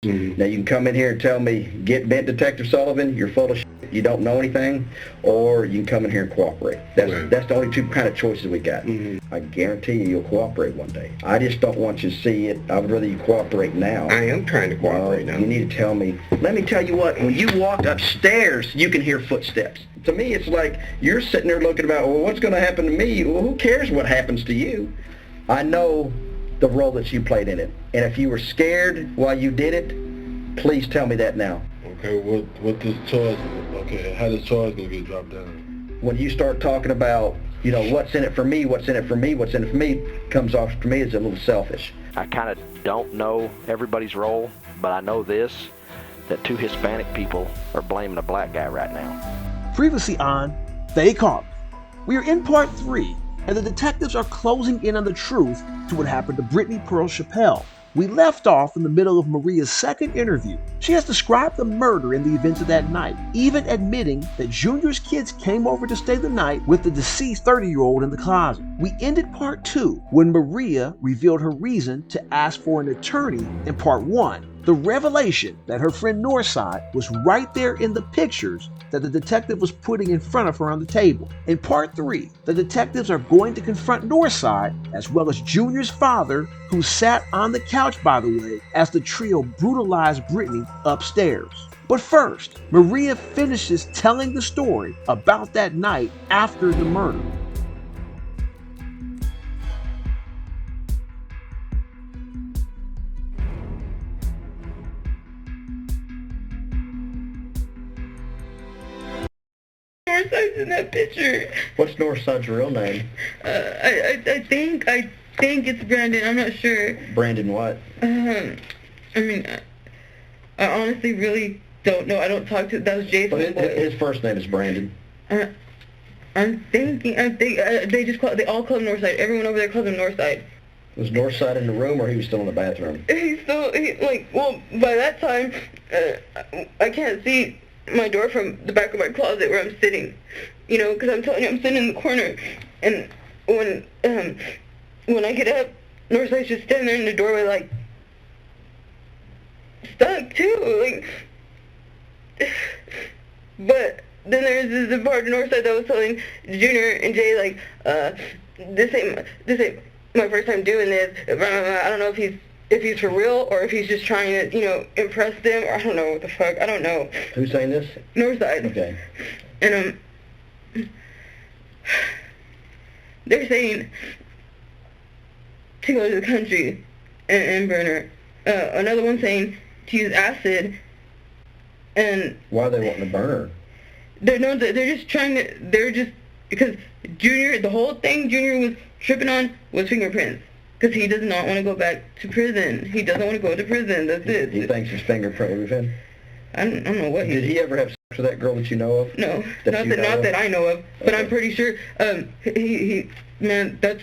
Now you can come in here and tell me, get bent, Detective Sullivan, you're full of shit, you don't know anything, or you can come in here and cooperate. That's the only two kind of choices we got. I guarantee you'll cooperate one day. I just don't want you to see it. I would rather you cooperate now. I am trying to cooperate now. You need to tell me. Let me tell you what, when you walk upstairs, you can hear footsteps. To me, it's like you're sitting there looking about, well, what's going to happen to me? Well, who cares what happens to you? I know the role that you played in it. And if you were scared while you did it, please tell me that now. Okay, what does charge, okay, how does charge gonna get dropped down? When you start talking about, what's in it for me, what's in it for me, what's in it for me, comes off to me as a little selfish. I kind of don't know everybody's role, but I know this, that two Hispanic people are blaming a black guy right now. Previously on They Caught Me. We are in part 3, and the detectives are closing in on the truth to what happened to Brittney Pearl Chappelle. We left off in the middle of Maria's second interview. She has described the murder and the events of that night, even admitting that Junior's kids came over to stay the night with the deceased 30-year-old in the closet. We ended part 2 when Maria revealed her reason to ask for an attorney in part 1. The revelation that her friend Northside was right there in the pictures that the detective was putting in front of her on the table. In part 3, the detectives are going to confront Northside as well as Junior's father, who sat on the couch, by the way, as the trio brutalized Brittney upstairs. But first, Maria finishes telling the story about that night after the murder. Northside's in that picture. What's Northside's real name? I think it's Brandon. I'm not sure. Brandon what? I mean, I honestly really don't know. I don't talk to. That was Jason. His first name is Brandon. I think they all call him Northside. Everyone over there calls him Northside. Was Northside in the room, or he was still in the bathroom? By that time, I can't see my door from the back of my closet where I'm sitting, because I'm telling you, I'm sitting in the corner, and when I get up, Northside's just standing there in the doorway, like, stuck too, but then there's this part of Northside that was telling Junior and Jay, like, this ain't my first time doing this. I don't know if he's for real or if he's just trying to, impress them, or I don't know what the fuck. I don't know. Who's saying this? Northside. Okay. And they're saying to go to the country and burn her. Another one saying to use acid. And why are they wanting to burn her? They're just because Junior, the whole thing Junior was tripping on was fingerprints. Because he does not want to go back to prison. He doesn't want to go to prison. That's it. He thinks his fingerprint will be found? I don't know what he did. He ever have sex with that girl that you know of? No, not that I know of. But okay. I'm pretty sure. That's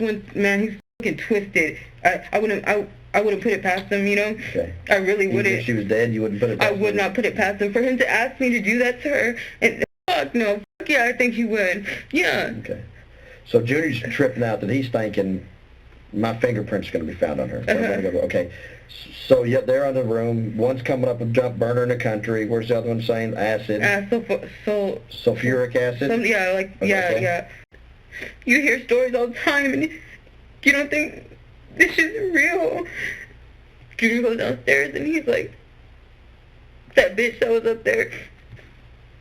when he's fucking twisted. I wouldn't put it past him. Okay. I really wouldn't. If she was dead, you wouldn't put it past him? I would not put it past him. For him to ask me to do that to her, and fuck no, fuck yeah, I think he would. Yeah. Okay. So Junior's tripping out that he's thinking my fingerprint's going to be found on her. Okay. So, yeah, they're in the room. One's coming up with jump burner in the country. Where's the other one saying? Acid. Sulfuric acid? Yeah. You hear stories all the time, and you don't think this is real. Junior goes downstairs, and he's like, that bitch that was up there.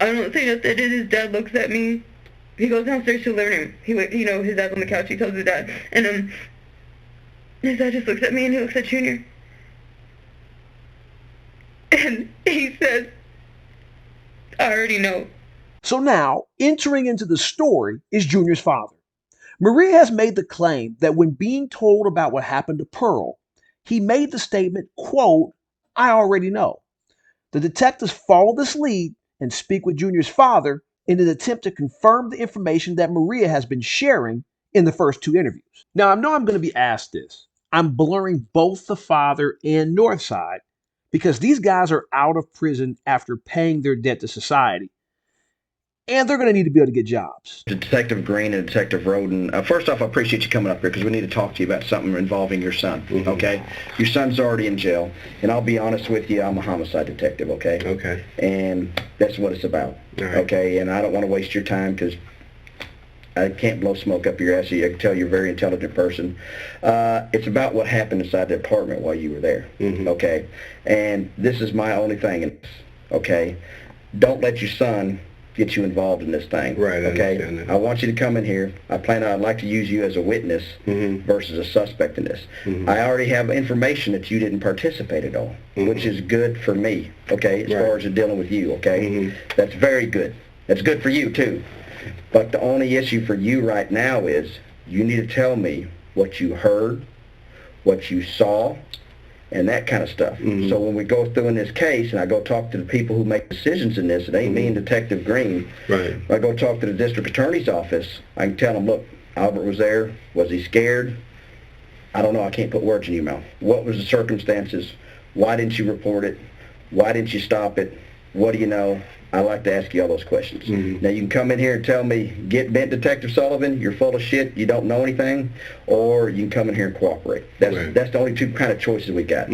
I don't say nothing. His dad looks at me. He goes downstairs to the living room. His dad's on the couch. He tells his dad. And, his dad just looks at me and he looks at Junior. And he says, I already know. So now, entering into the story is Junior's father. Maria has made the claim that when being told about what happened to Pearl, he made the statement, quote, I already know. The detectives follow this lead and speak with Junior's father in an attempt to confirm the information that Maria has been sharing in the first 2 interviews. Now, I know I'm going to be asked this. I'm blurring both the father and Northside because these guys are out of prison after paying their debt to society. and they're going to need to be able to get jobs. Detective Green and Detective Roden, first off, I appreciate you coming up here because we need to talk to you about something involving your son, okay? Your son's already in jail, and I'll be honest with you, I'm a homicide detective, okay? Okay. And that's what it's about, All right. okay? And I don't want to waste your time because I can't blow smoke up your ass. I can tell you're a very intelligent person. It's about what happened inside the apartment while you were there, okay? And this is my only thing, okay? Don't let your son get you involved in this thing. Right, okay? I want you to come in here. I'd like to use you as a witness versus a suspect in this. I already have information that you didn't participate on, which is good for me, okay, as far as dealing with you, okay? That's very good. That's good for you, too. But the only issue for you right now is you need to tell me what you heard, what you saw, and that kind of stuff. So when we go through in this case, and I go talk to the people who make decisions in this, it ain't me and Detective Green. Right. I go talk to the district attorney's office, I can tell them, look, Albert was there. Was he scared? I don't know. I can't put words in your mouth. What was the circumstances? Why didn't you report it? Why didn't you stop it? What do you know? I like to ask you all those questions. Now, you can come in here and tell me, get bent, Detective Sullivan, you're full of shit, you don't know anything, or you can come in here and cooperate. That's the only two kind of choices we got.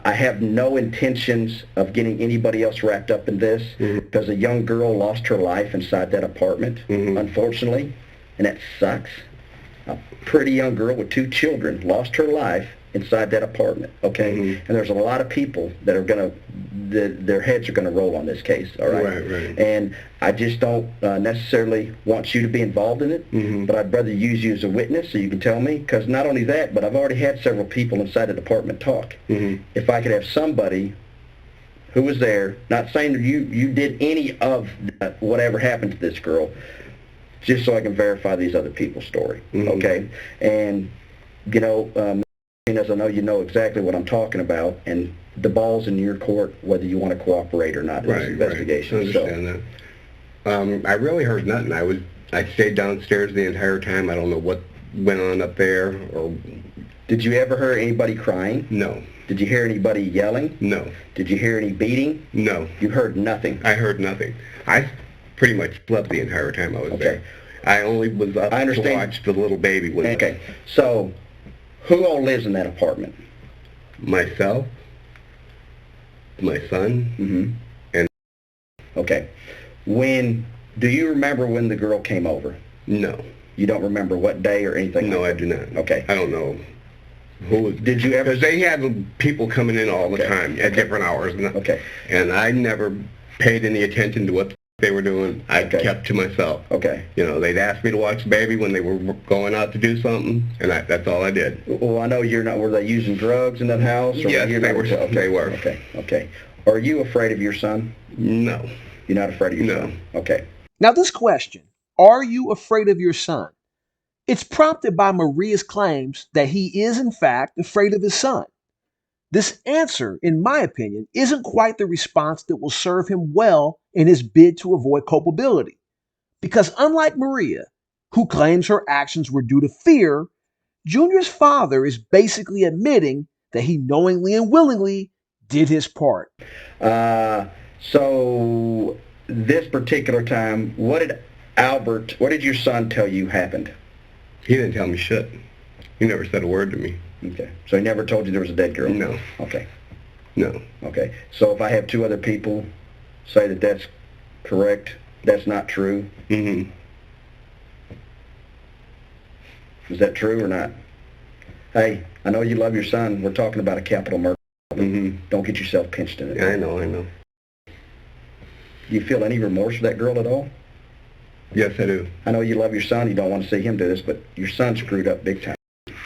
I have no intentions of getting anybody else wrapped up in this because a young girl lost her life inside that apartment, unfortunately, and that sucks. A pretty young girl with 2 children lost her life inside that apartment, okay? And there's a lot of people that are going to, their heads are going to roll on this case, all right? Right. And I just don't necessarily want you to be involved in it, but I'd rather use you as a witness so you can tell me, because not only that, but I've already had several people inside the department talk. If I could have somebody who was there, not saying that you did any of whatever happened to this girl, just so I can verify these other people's story, okay? And, you know, as I know you know exactly what I'm talking about, and the ball's in your court whether you want to cooperate or not in this investigation. I understand that. I really heard nothing. I stayed downstairs the entire time. I don't know what went on up there. Or did you ever hear anybody crying? No. Did you hear anybody yelling? No. Did you hear any beating? No. You heard nothing? I heard nothing. I pretty much slept the entire time I was there. I only was up to watch the little baby. Okay. So, who all lives in that apartment? Myself, my son, and... Okay. Do you remember when the girl came over? No. You don't remember what day or anything? No, I do not. Okay. I don't know. Did you ever... Because they had people coming in all the time at different hours. And I never paid any attention to what they were doing. I kept to myself. Okay. You know, they'd ask me to watch the baby when they were going out to do something, and that's all I did. Well, I know you're not. Were they using drugs in that house? Or Yes, they were. Okay. Are you afraid of your son? No. You're not afraid of your son? Okay. Now this question, are you afraid of your son? It's prompted by Maria's claims that he is in fact afraid of his son. This answer, in my opinion, isn't quite the response that will serve him well in his bid to avoid culpability. Because unlike Maria, who claims her actions were due to fear, Junior's father is basically admitting that he knowingly and willingly did his part. So this particular time, what did your son tell you happened? He didn't tell me shit. He never said a word to me. Okay. So he never told you there was a dead girl? No. Okay. No. Okay. So if I have 2 other people say that that's correct, that's not true? Is that true or not? Hey, I know you love your son. We're talking about a capital murder. Don't get yourself pinched in it. Yeah, I know. Do you feel any remorse for that girl at all? Yes, I do. I know you love your son. You don't want to see him do this, but your son screwed up big time.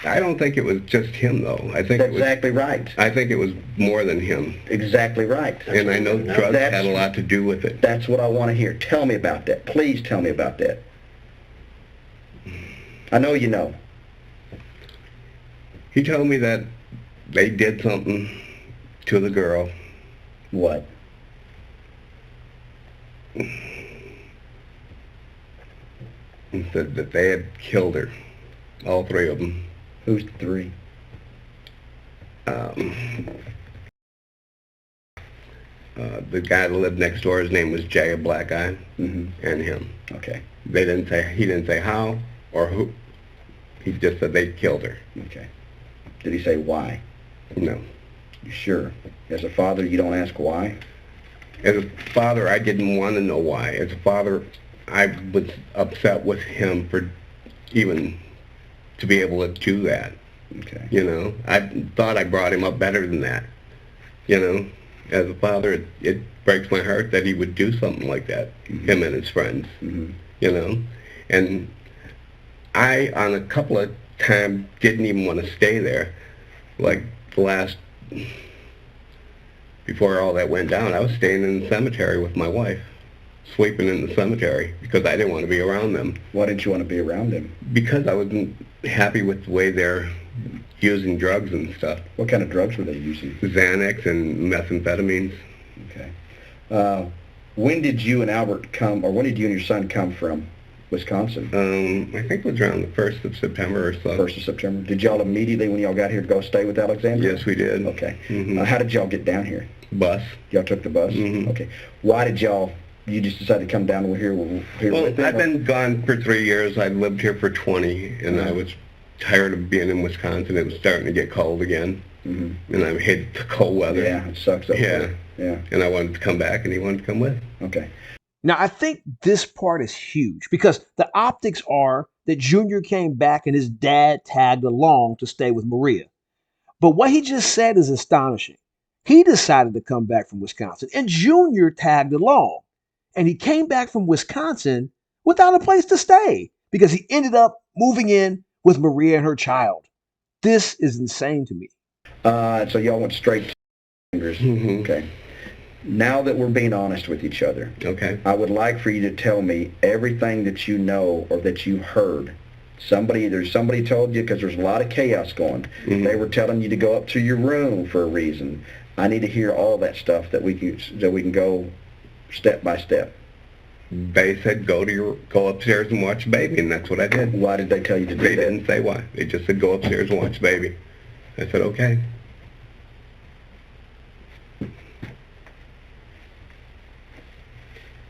I don't think it was just him, though. I think That's exactly right. I think it was more than him. Exactly right. And I know drugs had a lot to do with it. That's what I want to hear. Tell me about that. Please tell me about that. I know you know. He told me that they did something to the girl. What? He said that they had killed her. All 3 of them. Who's the 3? The guy that lived next door, his name was Jay, a black guy, and him. Okay. He didn't say how or who. He just said they killed her. Okay. Did he say why? No. You sure? As a father, you don't ask why? As a father, I didn't want to know why. As a father, I was upset with him for even to be able to do that. Okay. You know, I thought I brought him up better than that. You know, as a father, it breaks my heart that he would do something like that, him and his friends. You know, and I, on a couple of times, didn't even want to stay there. Like the last, before all that went down, I was staying in the cemetery with my wife, sleeping in the cemetery because I didn't want to be around them. Why didn't you want to be around them? Because I wasn't happy with the way they're using drugs and stuff. What kind of drugs were they using? Xanax and methamphetamines. Okay. When did you and Albert come, or when did you and your son come from Wisconsin? I think it was around the 1st of September or so. 1st of September. Did y'all immediately, when y'all got here, go stay with Alexander? Yes, we did. Okay. How did y'all get down here? Bus. Y'all took the bus? Okay. Why did you just decided to come down here with them? I've been gone for 3 years. I lived here for 20, and I was tired of being in Wisconsin. It was starting to get cold again, and I hated the cold weather. Yeah, it sucks up there. Yeah. And I wanted to come back, and he wanted to come with. Okay. Now, I think this part is huge because the optics are that Junior came back and his dad tagged along to stay with Maria. But what he just said is astonishing. He decided to come back from Wisconsin, and Junior tagged along. And he came back from Wisconsin without a place to stay because he ended up moving in with Maria and her child. This is insane to me. So y'all went straight to fingers. Okay. Now that we're being honest with each other, okay, I would like for you to tell me everything that you know or that you heard. Somebody told you, because there's a lot of chaos going. They were telling you to go up to your room for a reason. I need to hear all that stuff that we can go step by step. They said go upstairs and watch baby, and that's what I did. Why did they tell you to do that? They didn't say why. They just said go upstairs and watch baby. I said okay.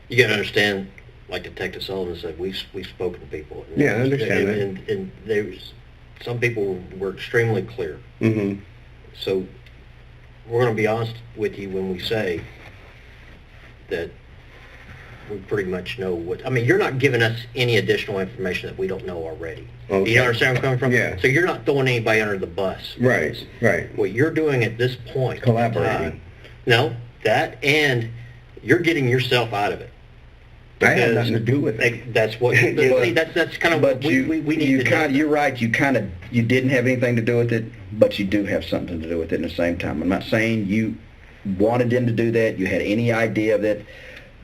You got to understand, like Detective Sullivan said, we've spoken to people. Yeah, I understand that. And there's some people were extremely clear. So we're going to be honest with you when we say that we pretty much know what. I mean, you're not giving us any additional information that we don't know already. Okay. You understand where I'm coming from? Yeah. So you're not throwing anybody under the bus. Right. What you're doing at this point, collaborating. No, that, and you're getting yourself out of it. I had nothing to do with it. That's what. That's kind of what we need to do. You're right. You didn't have anything to do with it, but you do have something to do with it at the same time. I'm not saying you wanted them to do that. You had any idea of it.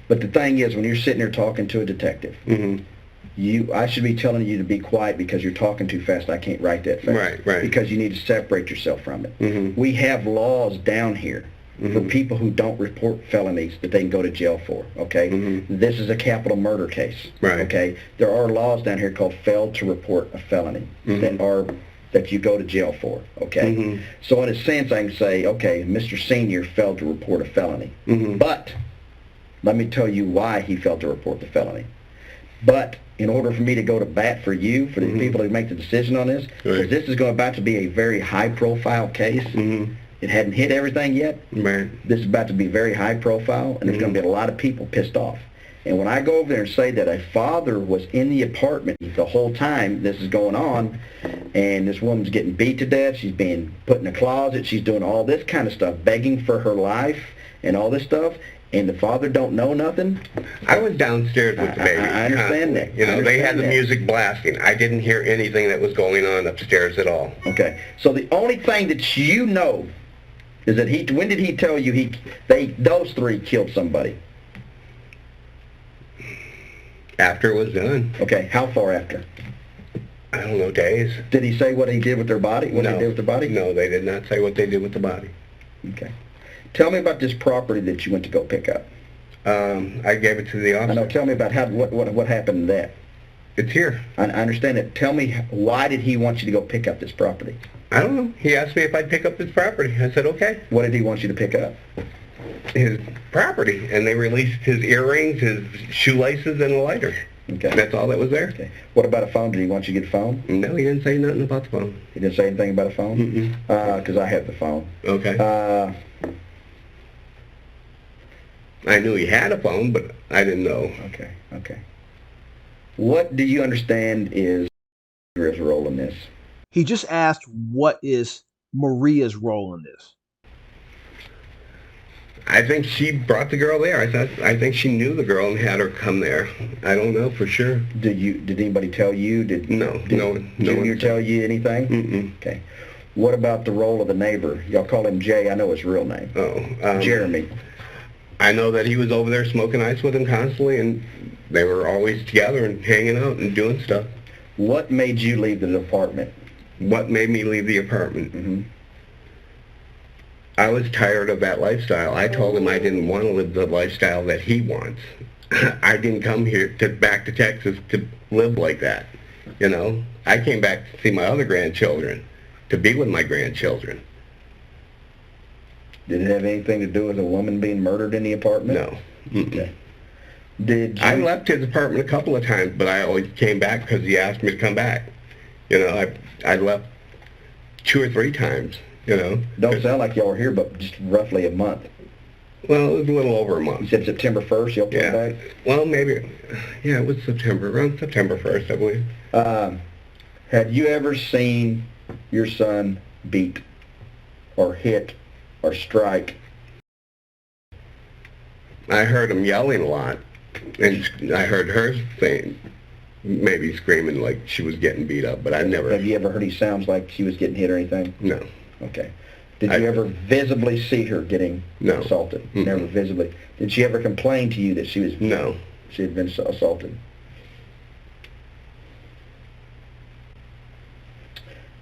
But the thing is, when you're sitting there talking to a detective, I should be telling you to be quiet because you're talking too fast. I can't write that fast. Right. Because you need to separate yourself from it. We have laws down here for people who don't report felonies that they can go to jail for, okay? This is a capital murder case, okay? There are laws down here called failed to report a felony that you go to jail for, okay? So in a sense, I can say, okay, Mr. Senior failed to report a felony, but let me tell you why he failed to report the felony. But in order for me to go to bat for you, for the people who make the decision on this, because this is about to be a very high-profile case. It hadn't hit everything yet. This is about to be very high-profile, and there's going to be a lot of people pissed off. And when I go over there and say that a father was in the apartment the whole time this is going on, and this woman's getting beat to death, she's being put in a closet, she's doing all this kind of stuff, begging for her life and all this stuff, and the father don't know nothing. I was downstairs with the baby. I understand that. You know, they had the music blasting. I didn't hear anything that was going on upstairs at all. Okay. So the only thing that you know is that when did he tell you those three killed somebody? After it was done. Okay. How far after? I don't know, days. Did he say what he did with their body? What they did with their body? No, they did not say what they did with the body. Okay. Tell me about this property that you went to go pick up. I gave it to the officer. I know. Tell me about what happened to that. It's here. I understand it. Tell me, why did he want you to go pick up this property? I don't know. He asked me if I'd pick up this property. I said, okay. What did he want you to pick up? his property, and they released his earrings, his shoelaces, and a lighter. Okay. That's all that was there. Okay. What about a phone? Did he want you to get a phone? No, he didn't say nothing about the phone. He didn't say anything about a phone? Mm-mm. Because I have the phone. Okay. I knew he had a phone, but I didn't know. Okay. What do you understand is Maria's role in this? He just asked, what is Maria's role in this? I think she brought the girl there. I think she knew the girl and had her come there. I don't know for sure. Did anybody tell you? No. Junior tell you anything? Mm-mm. Okay. What about the role of the neighbor? Y'all call him Jay. I know his real name. Jeremy. I know that he was over there smoking ice with him constantly, and they were always together and hanging out and doing stuff. What made you leave the apartment? What made me leave the apartment? Mm-hmm. I was tired of that lifestyle. I told him I didn't want to live the lifestyle that he wants. I didn't come here back to Texas to live like that. You know, I came back to see my other grandchildren, to be with my grandchildren. Did it have anything to do with a woman being murdered in the apartment? No. Mm-mm. Okay. I left his apartment a couple of times, but I always came back because he asked me to come back. You know, I left 2 or 3 times. You know, don't sound like y'all were here, but just roughly a month. Well, it was a little over a month. You said September 1st y'all came back? Well, maybe, yeah, it was around September 1st, I believe. Have you ever seen your son beat or hit or strike? I heard him yelling a lot, and I heard her saying, maybe screaming like she was getting beat up, but I never... Have you ever heard he sounds like she was getting hit or anything? No. Okay. Did you ever visibly see her getting assaulted? Mm-hmm. Never visibly. Did she ever complain to you that she was... No. She had been assaulted?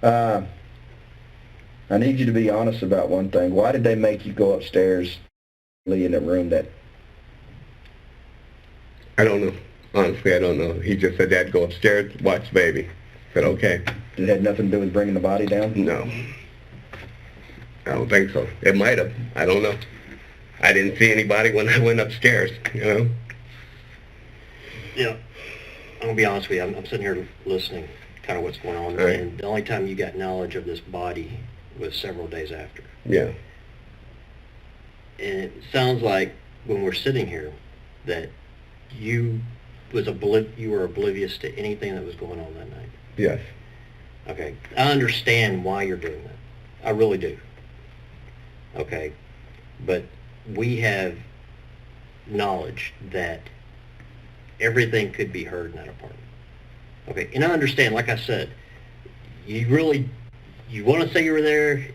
I need you to be honest about one thing. Why did they make you go upstairs in a room that... I don't know. Honestly, I don't know. He just said, Dad, go upstairs, watch the baby. I said, okay. Did it have nothing to do with bringing the body down? No. I don't think so. It might have. I don't know. I didn't see anybody when I went upstairs, you know? Yeah. I'm going to be honest with you. I'm sitting here listening, kind of what's going on. Right. And the only time you got knowledge of this body was several days after. Yeah. And it sounds like when we're sitting here that you were oblivious to anything that was going on that night. Yes. Okay. I understand why you're doing that. I really do. Okay. But we have knowledge that everything could be heard in that apartment. Okay. And I understand, like I said, you want to say you were there.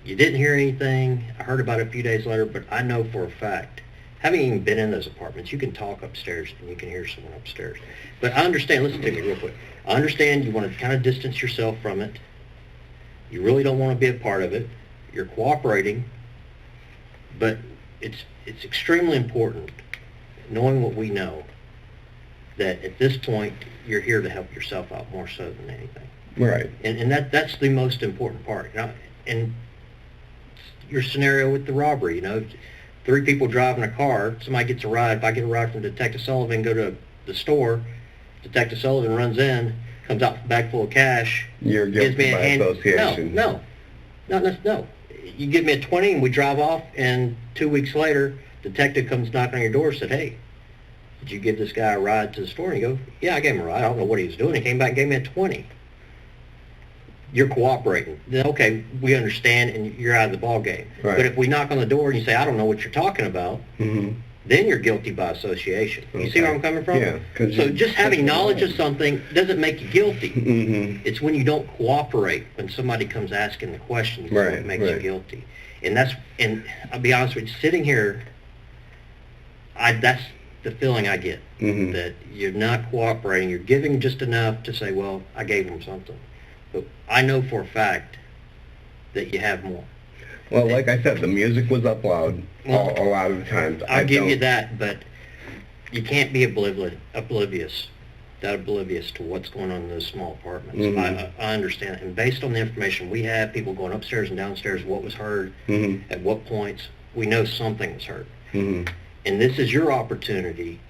You didn't hear anything. I heard about it a few days later, but I know for a fact, having even been in those apartments, you can talk upstairs and you can hear someone upstairs. But I understand, listen to me real quick. I understand you want to kind of distance yourself from it. You really don't want to be a part of it. You're cooperating. But it's extremely important, knowing what we know, that at this point, you're here to help yourself out more so than anything. Right. And that's the most important part. And your scenario with the robbery, 3 people driving a car, somebody gets a ride. If I get a ride from Detective Sullivan, go to the store, Detective Sullivan runs in, comes out with a bag full of cash. You're guilty by association. No. You give me a 20 and we drive off, and 2 weeks later, detective comes knocking on your door and said, hey, did you give this guy a ride to the store? And you go, yeah, I gave him a ride. I don't know what he was doing. He came back and gave me a 20. You're cooperating. Then, okay, we understand, and you're out of the ball game. Right. But if we knock on the door and you say, I don't know what you're talking about, mm-hmm. then you're guilty by association. You Okay. see where I'm coming from? Yeah. So just having knowledge of something doesn't make you guilty. Mm-hmm. It's when you don't cooperate, when somebody comes asking the questions, Right, that makes you right. guilty. And I'll be honest with you, sitting here, that's the feeling I get, Mm-hmm. that you're not cooperating. You're giving just enough to say, well, I gave him something. But I know for a fact that you have more. Well, like I said, the music was up loud a lot of the times. I'll give you that, but you can't be oblivious that oblivious to what's going on in those small apartments. Mhm. I understand. And based on the information we have, people going upstairs and downstairs, what was heard, Mm-hmm. at what points, we know something was heard. Mm-hmm. And this is your opportunity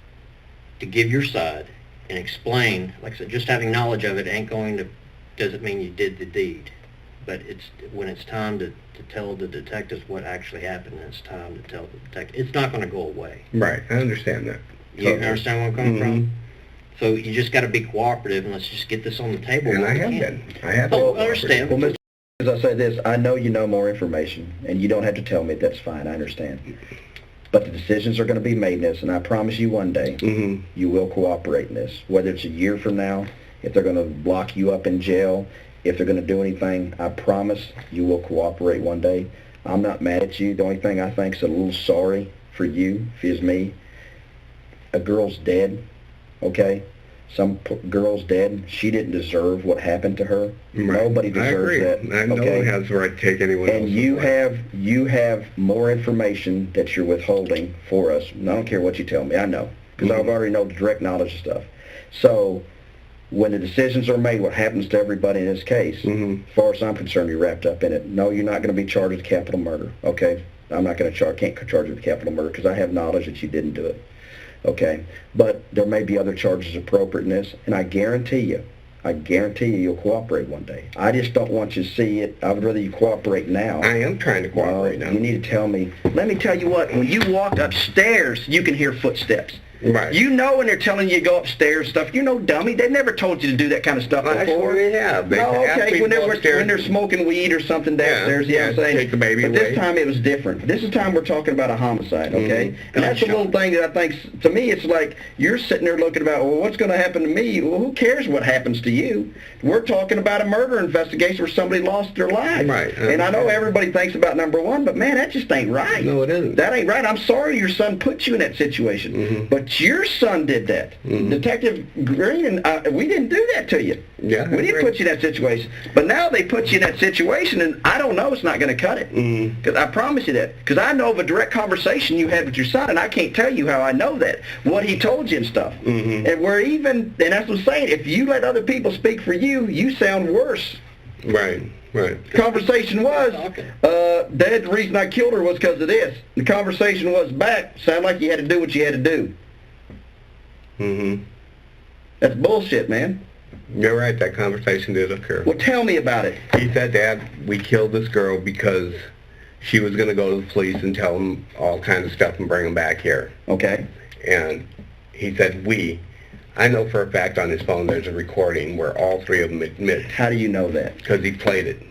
to give your side and explain. Like I said, just having knowledge of it doesn't mean you did the deed. But when it's time to tell the detectives what actually happened, it's time to tell the detectives. It's not going to go away. Right, I understand that. You understand where I'm coming Mhm. from? So you just got to be cooperative, and let's just get this on the table. And while I we have can. been. I have Oh, been. I understand. Well, Mr. As I say this, I know you know more information, and you don't have to tell me. That's fine. I understand. But the decisions are going to be made in this, and I promise you one day Mm-hmm. you will cooperate in this. Whether it's a year from now, if they're going to lock you up in jail, if they're going to do anything, I promise you will cooperate one day. I'm not mad at you. The only thing I think is a little sorry for you, if it's me. A girl's dead, okay? Some girl's dead. She didn't deserve what happened to her. Right. Nobody I deserves agree. that. No okay? one has the right to take anyone And else's life. you have more information that you're withholding for us. And I don't care what you tell me. I know, because Mhm. I've already know the direct knowledge of stuff. So when the decisions are made, what happens to everybody in this case, Mhm. as far as I'm concerned, you're wrapped up in it. No, you're not going to be charged with capital murder. Okay, I'm not going to can't charge you with capital murder because I have knowledge that you didn't do it. Okay, but there may be other charges appropriate in this, and I guarantee you you'll cooperate one day. I just don't want you to see it. I would rather you cooperate now. I am trying to cooperate now. You need to tell me. Let me tell you what, when you walk upstairs, you can hear footsteps. Right. You know when they're telling you to go upstairs and stuff, you know, dummy, they never told you to do that kind of stuff Well, before. actually, they have. They No, asked okay, me when to go upstairs. they're smoking weed or something downstairs, Yeah, you know what I'm saying? take the baby but away. this time it was different. This time we're talking about a homicide, okay? Mhm. And that's a Gunshot. little thing that I think, to me, it's like you're sitting there looking about, well, what's going to happen to me? Well, who cares what happens to you? We're talking about a murder investigation where somebody lost their life. Right. And I know everybody thinks about number one, but man, that just ain't right. No, it isn't. That ain't right. I'm sorry your son put you in that situation. Mhm. But your son did that. Mhm. Detective Green, we didn't do that to you. Yeah, I We didn't agree. put you in that situation. But now they put you in that situation, and I don't know, it's not going to cut it. Mhm. Because I promise you that. Because I know of a direct conversation you had with your son, and I can't tell you how I know that. What he told you and stuff. Mhm. And that's what I'm saying, if you let other people speak for you, you sound worse. Right, right. The conversation was, Dad, the reason I killed her was because of this. The conversation was back, sound like you had to do what you had to do. Mm-hmm. That's bullshit, man. You're right, that conversation did occur. Well, tell me about it. He said, Dad, we killed this girl because she was going to go to the police and tell them all kinds of stuff and bring them back here. Okay. And he said, I know for a fact on his phone there's a recording where all three of them admit, How do you know that? because he played it.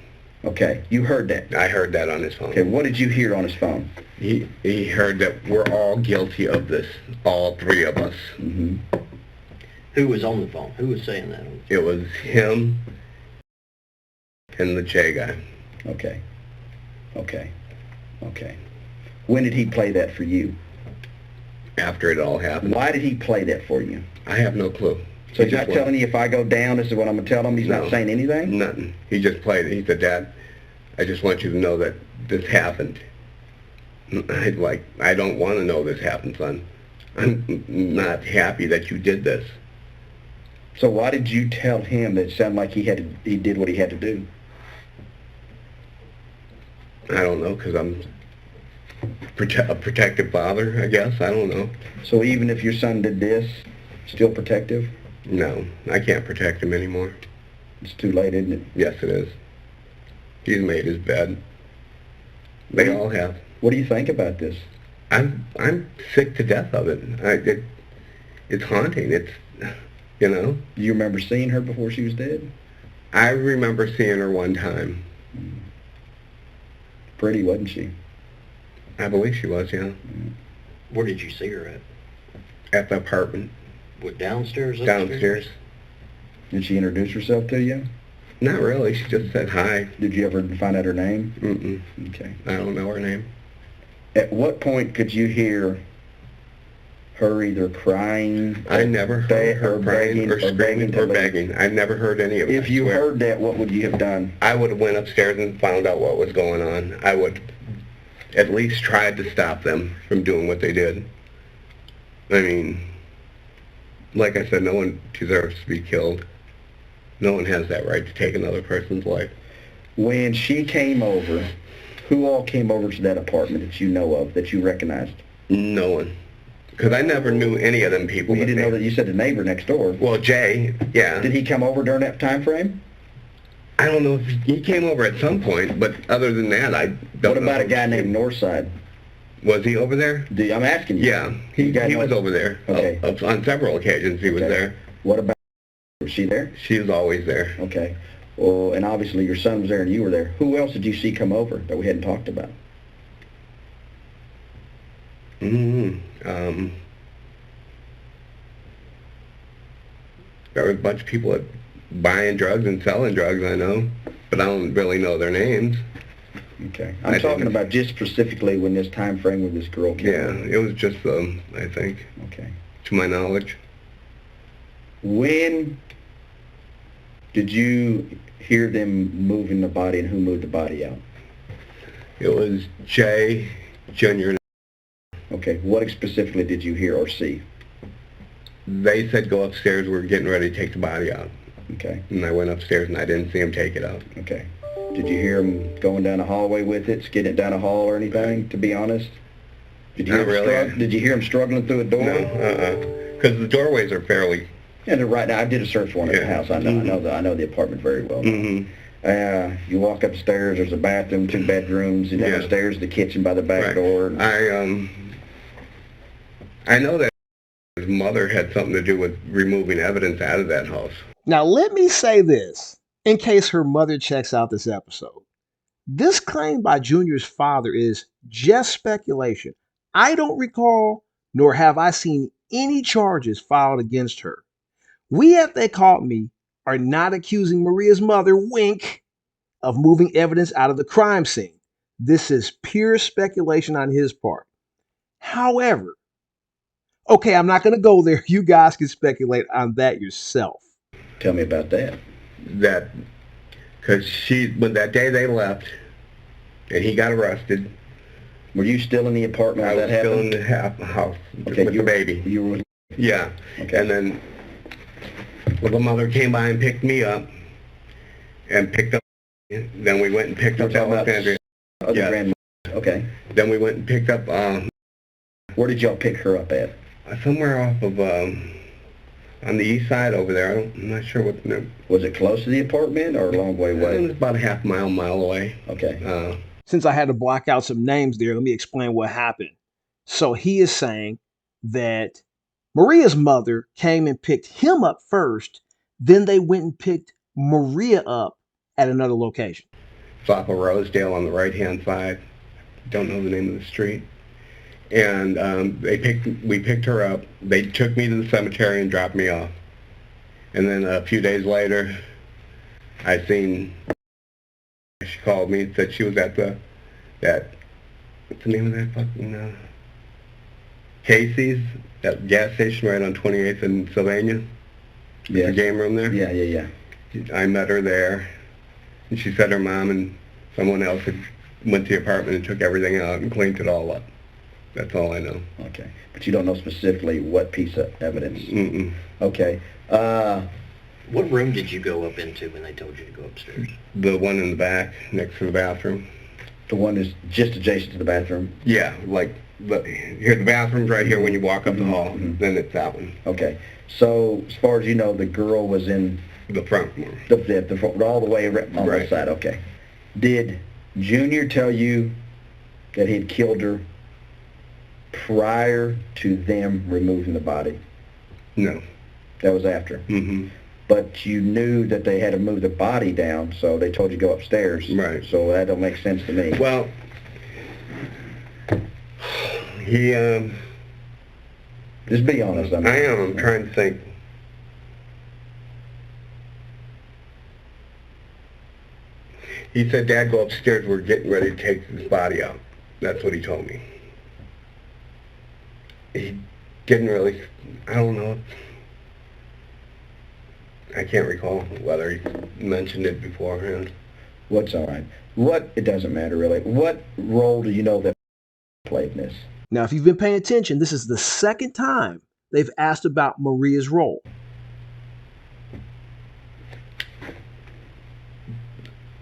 Okay. You heard that. I heard that on his phone. Okay. What did you hear on his phone? He heard that we're all guilty of this, all three of us. Mm-hmm. Who was on the phone? Who was saying that? It was him and the J guy. Okay. Okay. Okay. When did he play that for you? After it all happened. Why did he play that for you? I have no clue. So He he's not just telling you if I go down, this is what I'm going to tell him? He's No. not saying anything? Nothing. He just played it. He said, Dad, I just want you to know that this happened. I don't want to know this happened, son. I'm not happy that you did this. So why did you tell him that it sounded like he did what he had to do? I don't know, because I'm a protective father, I guess. I don't know. So even if your son did this, still protective? No, I can't protect him anymore. It's too late, isn't it? Yes, it is. He's made his bed. They all have. What do you think about this? I'm sick to death of it. It's haunting. It's, you know. Do you remember seeing her before she was dead? I remember seeing her one time. Pretty, wasn't she? I believe she was, yeah. Where did you see her at? At the apartment. What, downstairs? Upstairs? Downstairs. Did she introduce herself to you? Not really. She just said hi. Did you ever find out her name? Mm-mm. Okay. I don't know her name. At what point could you hear her either crying? I never heard her crying or screaming to or leave? begging. I never heard any of it. If you I swear. heard that, what would you have done? I would have went upstairs and found out what was going on. I would at least tried to stop them from doing what they did. I mean, like I said, no one deserves to be killed. No one has that right to take another person's life. When she came over, who all came over to that apartment that you know of, that you recognized? No one. Because I never knew any of them people. Well, you didn't know that. You said the neighbor next door. Well, Jay, yeah. Did he come over during that time frame? I don't know if he came over at some point, but other than that, I don't know. What about a guy named Northside? Was he over there? I'm asking you. Yeah, he was over there. Okay. On several occasions he was there. What about, was she there? She was always there. Okay. Well, and obviously your son was there and you were there. Who else did you see come over that we hadn't talked about? There was a bunch of people buying drugs and selling drugs, I know, but I don't really know their names. Okay. I'm talking about just specifically when this time frame when this girl came over. It was just them, I think. Okay. To my knowledge. When did you hear them moving the body, and who moved the body out? It was Jay, Jr. Okay. What specifically did you hear or see? They said go upstairs, we're getting ready to take the body out. Okay. And I went upstairs and I didn't see him take it out. Okay. Did you hear him going down the hallway with it, skidding it down a hall or anything, to be honest? Did you Not really. Did you hear him struggling through a door? No, because the doorways are fairly... Yeah, they're right now. I did a search warrant at the house. I know the apartment very well. You walk upstairs, there's a bathroom, 2 bedrooms, and downstairs the kitchen by the back door. I know that his mother had something to do with removing evidence out of that house. Now, let me say this, in case her mother checks out this episode. This claim by Junior's father is just speculation. I don't recall, nor have I seen any charges filed against her. We at They Caught Me are not accusing Maria's mother, wink, of moving evidence out of the crime scene. This is pure speculation on his part. However, okay, I'm not going to go there. You guys can speculate on that yourself. Tell me about that. Because when that day they left, and he got arrested. Were you still in the apartment when that happened? I was still in the house with the baby. You were with... Yeah. Okay. And then the mother came by and picked me up, and picked up. Then we went and picked up Alexandria. Grandmother. Okay. Then we went and picked up. Where did y'all pick her up at? Somewhere off of on the east side over there. I'm not sure what the name. Was it close to the apartment or a long way away? It was about a half mile away. Okay. Since I had to block out some names there, let me explain what happened. So he is saying that Maria's mother came and picked him up first, then they went and picked Maria up at another location. It's off of Rosedale on the right-hand side. Don't know the name of the street. And we picked her up. They took me to the cemetery and dropped me off. And then a few days later, she called me and said she was at what's the name of that fucking, Casey's, that gas station right on 28th and Sylvania. Yeah. The game room there. Yeah. I met her there, and she said her mom and someone else had went to the apartment and took everything out and cleaned it all up. That's all I know. Okay. But you don't know specifically what piece of evidence? Mm-mm. Okay. What room did you go up into when they told you to go upstairs? The one in the back, next to the bathroom. The one that's just adjacent to the bathroom? Yeah, the bathroom's right here when you walk up the hall. Mm-hmm. Then it's that one. Okay. So, as far as you know, the girl was in... the front room. The front, all the way on that side. Okay. Did Junior tell you that he'd killed her prior to them removing the body? No. That was after? Mm-hmm. But you knew that they had to move the body down, so they told you to go upstairs. Right. So that don't make sense to me. Well, he, just be honest. I am. I'm trying to think. He said, Dad, go upstairs. We're getting ready to take this body out. That's what he told me. He didn't really, I don't know. I can't recall whether he mentioned it beforehand. What's all right? It doesn't matter really. What role do you know that played in this? Now, if you've been paying attention, this is the second time they've asked about Maria's role.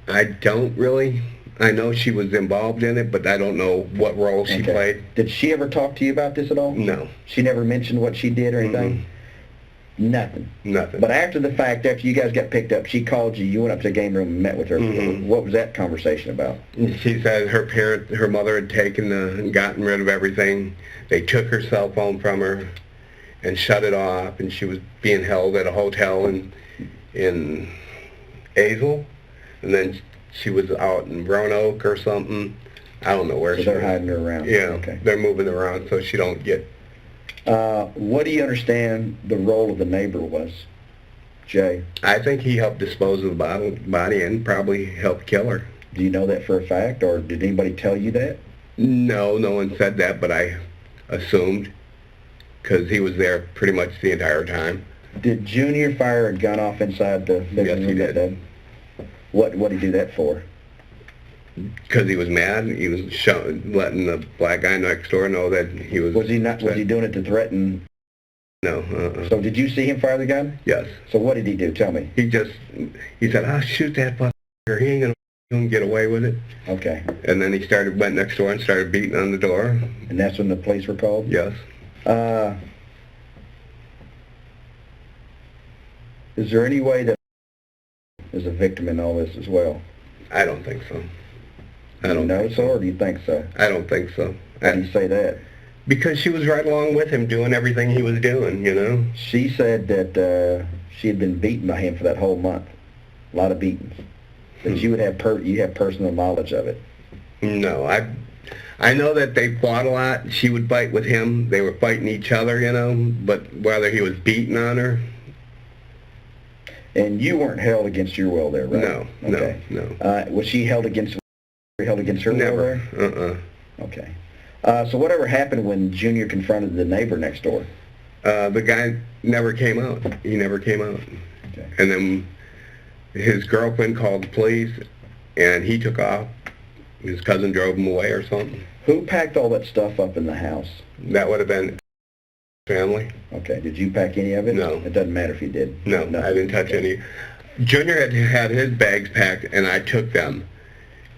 I don't really. I know she was involved in it, but I don't know what role she played. Did she ever talk to you about this at all? No. She never mentioned what she did or anything? Nothing. Nothing. But after the fact, after you guys got picked up, she called you, you went up to the game room and met with her. What was that conversation about? She said her mother had gotten rid of everything. They took her cell phone from her and shut it off, and she was being held at a hotel in Hazel, and then she was out in Roanoke or something. I don't know where so she was. They're hiding her around. Yeah, okay. They're moving her around so she don't get... what do you understand the role of the neighbor was, Jay? I think he helped dispose of the body and probably helped kill her. Do you know that for a fact, or did anybody tell you that? No, no one said that, but I assumed, because he was there pretty much the entire time. Did Junior fire a gun off inside the living room that day? What did he do that for? Because he was mad. He was letting the black guy next door know that he was... Was he doing it to threaten? No. So did you see him fire the gun? Yes. So what did he do? Tell me. He said, "I'll shoot that fucker. He ain't gonna get away with it." Okay. And then he went next door and started beating on the door. And that's when the police were called? Yes. Is there any way that is a victim in all this as well? I don't think so. Do you know so, or do you think so? I don't think so. Why do you say that? Because she was right along with him doing everything he was doing, you know? She said that she had been beaten by him for that whole month. A lot of beatings. That you would have personal knowledge of it. No, I know that they fought a lot. She would fight with him. They were fighting each other, you know, but whether he was beating on her... And you weren't held against your will there, right? No, okay. no. Was she held against her will Never. there? Okay. So whatever happened when Junior confronted the neighbor next door? The guy never came out. He never came out. Okay. And then his girlfriend called the police, and he took off. His cousin drove him away or something. Who packed all that stuff up in the house? That would have been family. Okay. Did you pack any of it? No. It doesn't matter if you did. No, I didn't touch any. Junior had his bags packed, and I took them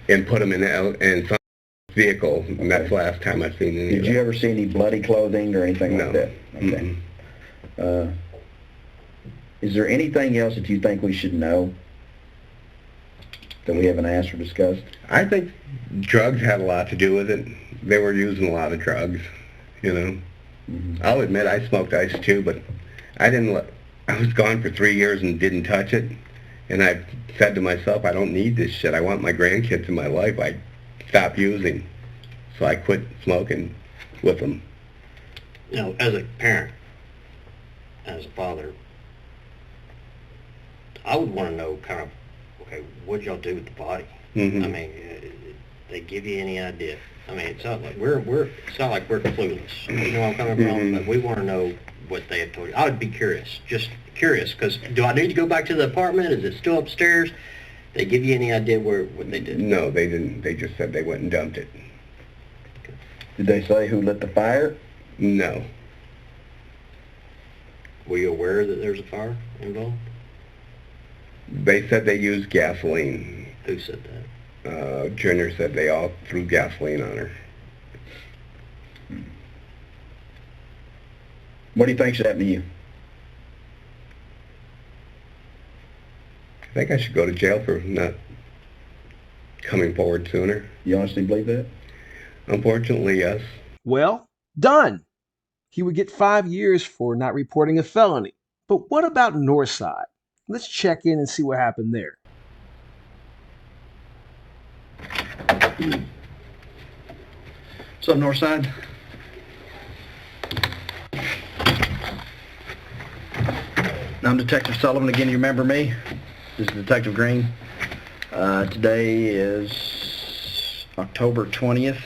and put them in some vehicle, and that's the last time I've seen any Did of you that. ever see any bloody clothing or anything like that? Okay. Is there anything else that you think we should know that we haven't asked or discussed? I think drugs had a lot to do with it. They were using a lot of drugs, you know. I'll admit I smoked ice too, but I was gone for 3 years and didn't touch it. And I said to myself, I don't need this shit. I want my grandkids in my life. I stopped using. So I quit smoking with them. You know, as a parent, as a father, I would want to know kind of, okay, what did y'all do with the body? I mean, they give you any idea? I mean, it's not like we're clueless. You know where I'm coming from? But we want to know what they have told you. I would be curious, just curious, because do I need to go back to the apartment? Is it still upstairs? They give you any idea what they did? No, they didn't. They just said they went and dumped it. Did they say who lit the fire? No. Were you aware that there's a fire involved? They said they used gasoline. Who said that? Junior said they all threw gasoline on her. What do you think should happen to you? I think I should go to jail for not coming forward sooner. You honestly believe that? Unfortunately, yes. Well, done. He would get 5 years for not reporting a felony. But what about Northside? Let's check in and see what happened there. What's up, Northside? I'm Detective Sullivan. Again, you remember me? This is Detective Green. Today is October 20th,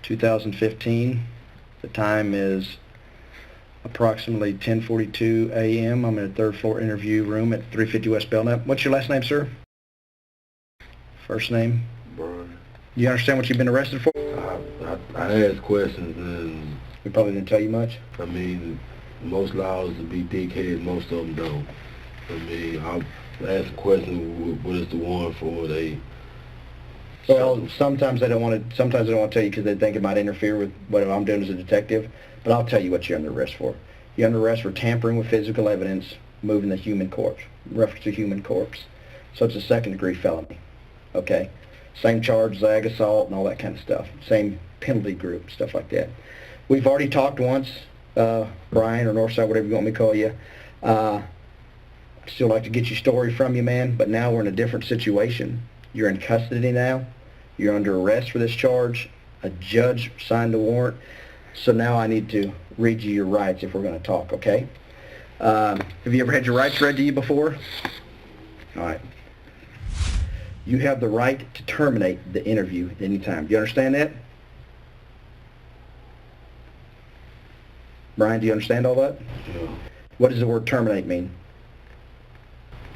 2015. The time is approximately 10:42 a.m. I'm in a third floor interview room at 350 West Belknap. What's your last name, sir? First name? Brian. You understand what you've been arrested for? I asked questions and We probably didn't tell you much. I mean, most laws to be dickheads, most of them don't. I mean, I'll ask a question, what is the warrant for? Well, sometimes they don't want to tell you because they think it might interfere with what I'm doing as a detective. But I'll tell you what you're under arrest for. You're under arrest for tampering with physical evidence, moving the human corpse, reference to human corpse. So it's a second-degree felony. Okay? Same charge, ag assault, and all that kind of stuff. Same penalty group, stuff like that. We've already talked once, Brian, or Northside, whatever you want me to call you. I'd still like to get your story from you, man, but now we're in a different situation. You're in custody now. You're under arrest for this charge. A judge signed the warrant. So now I need to read you your rights if we're going to talk, okay? Have you ever had your rights read to you before? All right. You have the right to terminate the interview at any time. Do you understand that? Brian, do you understand all that? Yeah. What does the word terminate mean?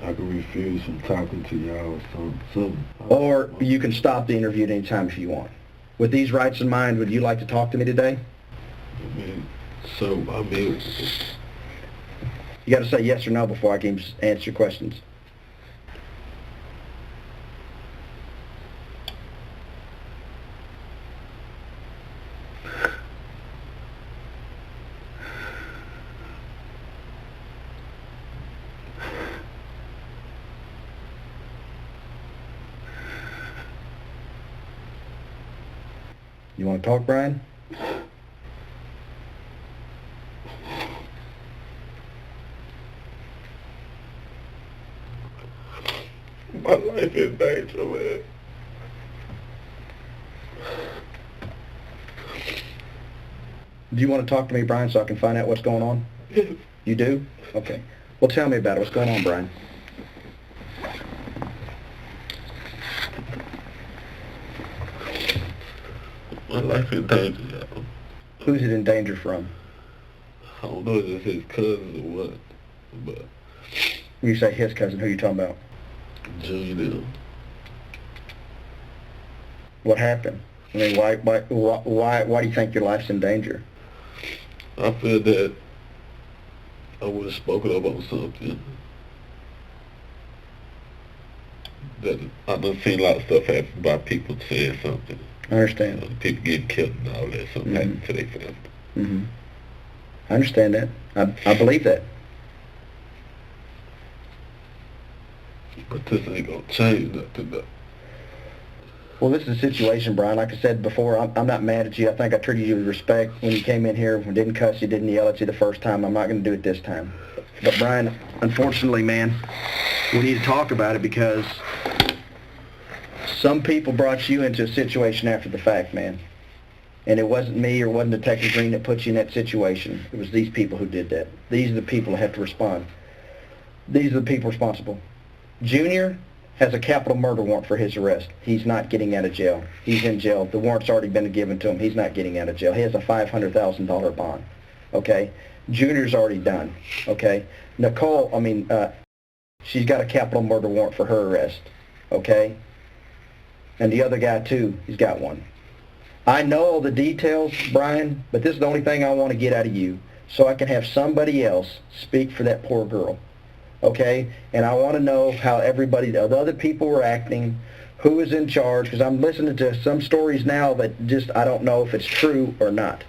I can refuse from talking to y'all or something. Or you can stop the interview at any time if you want. With these rights in mind, would you like to talk to me today? I mean, You got to say yes or no before I can answer your questions. You want to talk, Brian? my life is danger, man. Do you want to talk to me, Brian, so I can find out what's going on? Yes. You do? Okay. Well, tell me about it. What's going on, Brian? My life is in danger, y'all. Who's it in danger from? I don't know if it's his cousin or what, but When you say his cousin, who are you talking about? Junior. What happened? I mean, why do you think your life's in danger? I feel that I would have spoken up on something. That I done seen a lot of stuff happen by people saying something. I understand. People getting killed and all that, something happened to their family. Mm-hmm. I understand that. I believe that. But this ain't gonna change nothing though. Well, this is a situation, Brian. Like I said before, I'm not mad at you. I think I treated you with respect when you came in here. Didn't cuss you, didn't yell at you the first time. I'm not going to do it this time. But Brian, unfortunately, man, we need to talk about it because some people brought you into a situation after the fact, man. And it wasn't me or wasn't Detective Green that put you in that situation. It was these people who did that. These are the people that have to respond. These are the people responsible. Junior has a capital murder warrant for his arrest. He's not getting out of jail. He's in jail. The warrant's already been given to him. He's not getting out of jail. He has a $500,000 bond. Okay? Junior's already done. Okay? Nicole, she's got a capital murder warrant for her arrest. Okay? And the other guy, too, he's got one. I know all the details, Brian, but this is the only thing I want to get out of you so I can have somebody else speak for that poor girl. Okay? And I want to know how everybody, the other people were acting, who is in charge, because I'm listening to some stories now that just, I don't know if it's true or not.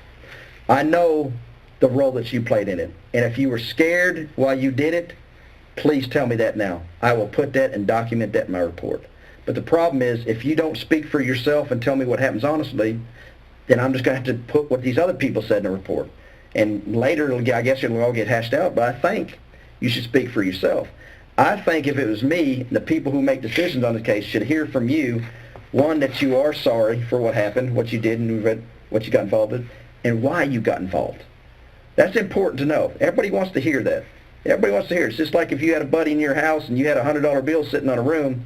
I know the role that you played in it. And if you were scared while you did it, please tell me that now. I will put that and document that in my report. But the problem is, if you don't speak for yourself and tell me what happens honestly, then I'm just going to have to put what these other people said in the report. And later, I guess it'll all get hashed out, but I think you should speak for yourself. I think if it was me, the people who make decisions on the case should hear from you, one, that you are sorry for what happened, what you did, and what you got involved in, and why you got involved. That's important to know. Everybody wants to hear that. Everybody wants to hear it. It's just like if you had a buddy in your house and you had a $100 bill sitting on a room,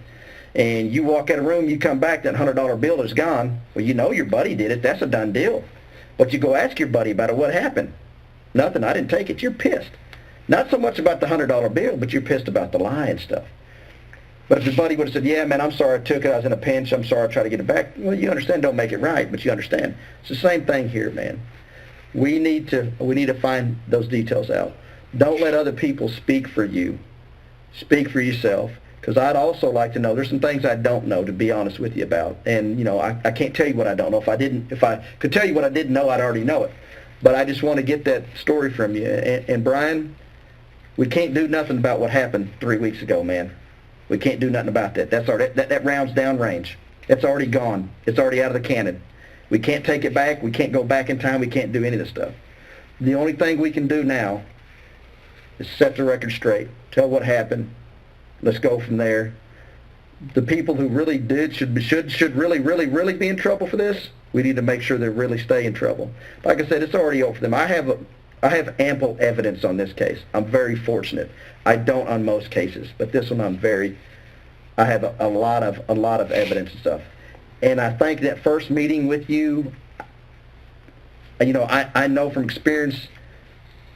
and you walk out of the room, you come back, that $100 bill is gone. Well, you know your buddy did it. That's a done deal. But you go ask your buddy about it. What happened? Nothing. I didn't take it. You're pissed. Not so much about the $100 bill, but you're pissed about the lie and stuff. But if your buddy would have said, yeah, man, I'm sorry I took it. I was in a pinch. I'm sorry I tried to get it back. Well, you understand. Don't make it right, but you understand. It's the same thing here, man. We need to find those details out. Don't let other people speak for you. Speak for yourself. Because I'd also like to know, there's some things I don't know, to be honest with you about. And, I can't tell you what I don't know. If I could tell you what I didn't know, I'd already know it. But I just want to get that story from you. And Brian, we can't do nothing about what happened 3 weeks ago, man. We can't do nothing about that. That's already, that round's downrange. It's already gone. It's already out of the cannon. We can't take it back. We can't go back in time. We can't do any of this stuff. The only thing we can do now is set the record straight. Tell what happened. Let's go from there. The people who really did should really be in trouble for this. We need to make sure they really stay in trouble. Like I said, it's already over for them. I have ample evidence on this case. I'm very fortunate. I don't on most cases, but this one I have a lot of evidence and stuff. And I think that first meeting with you, I know from experience,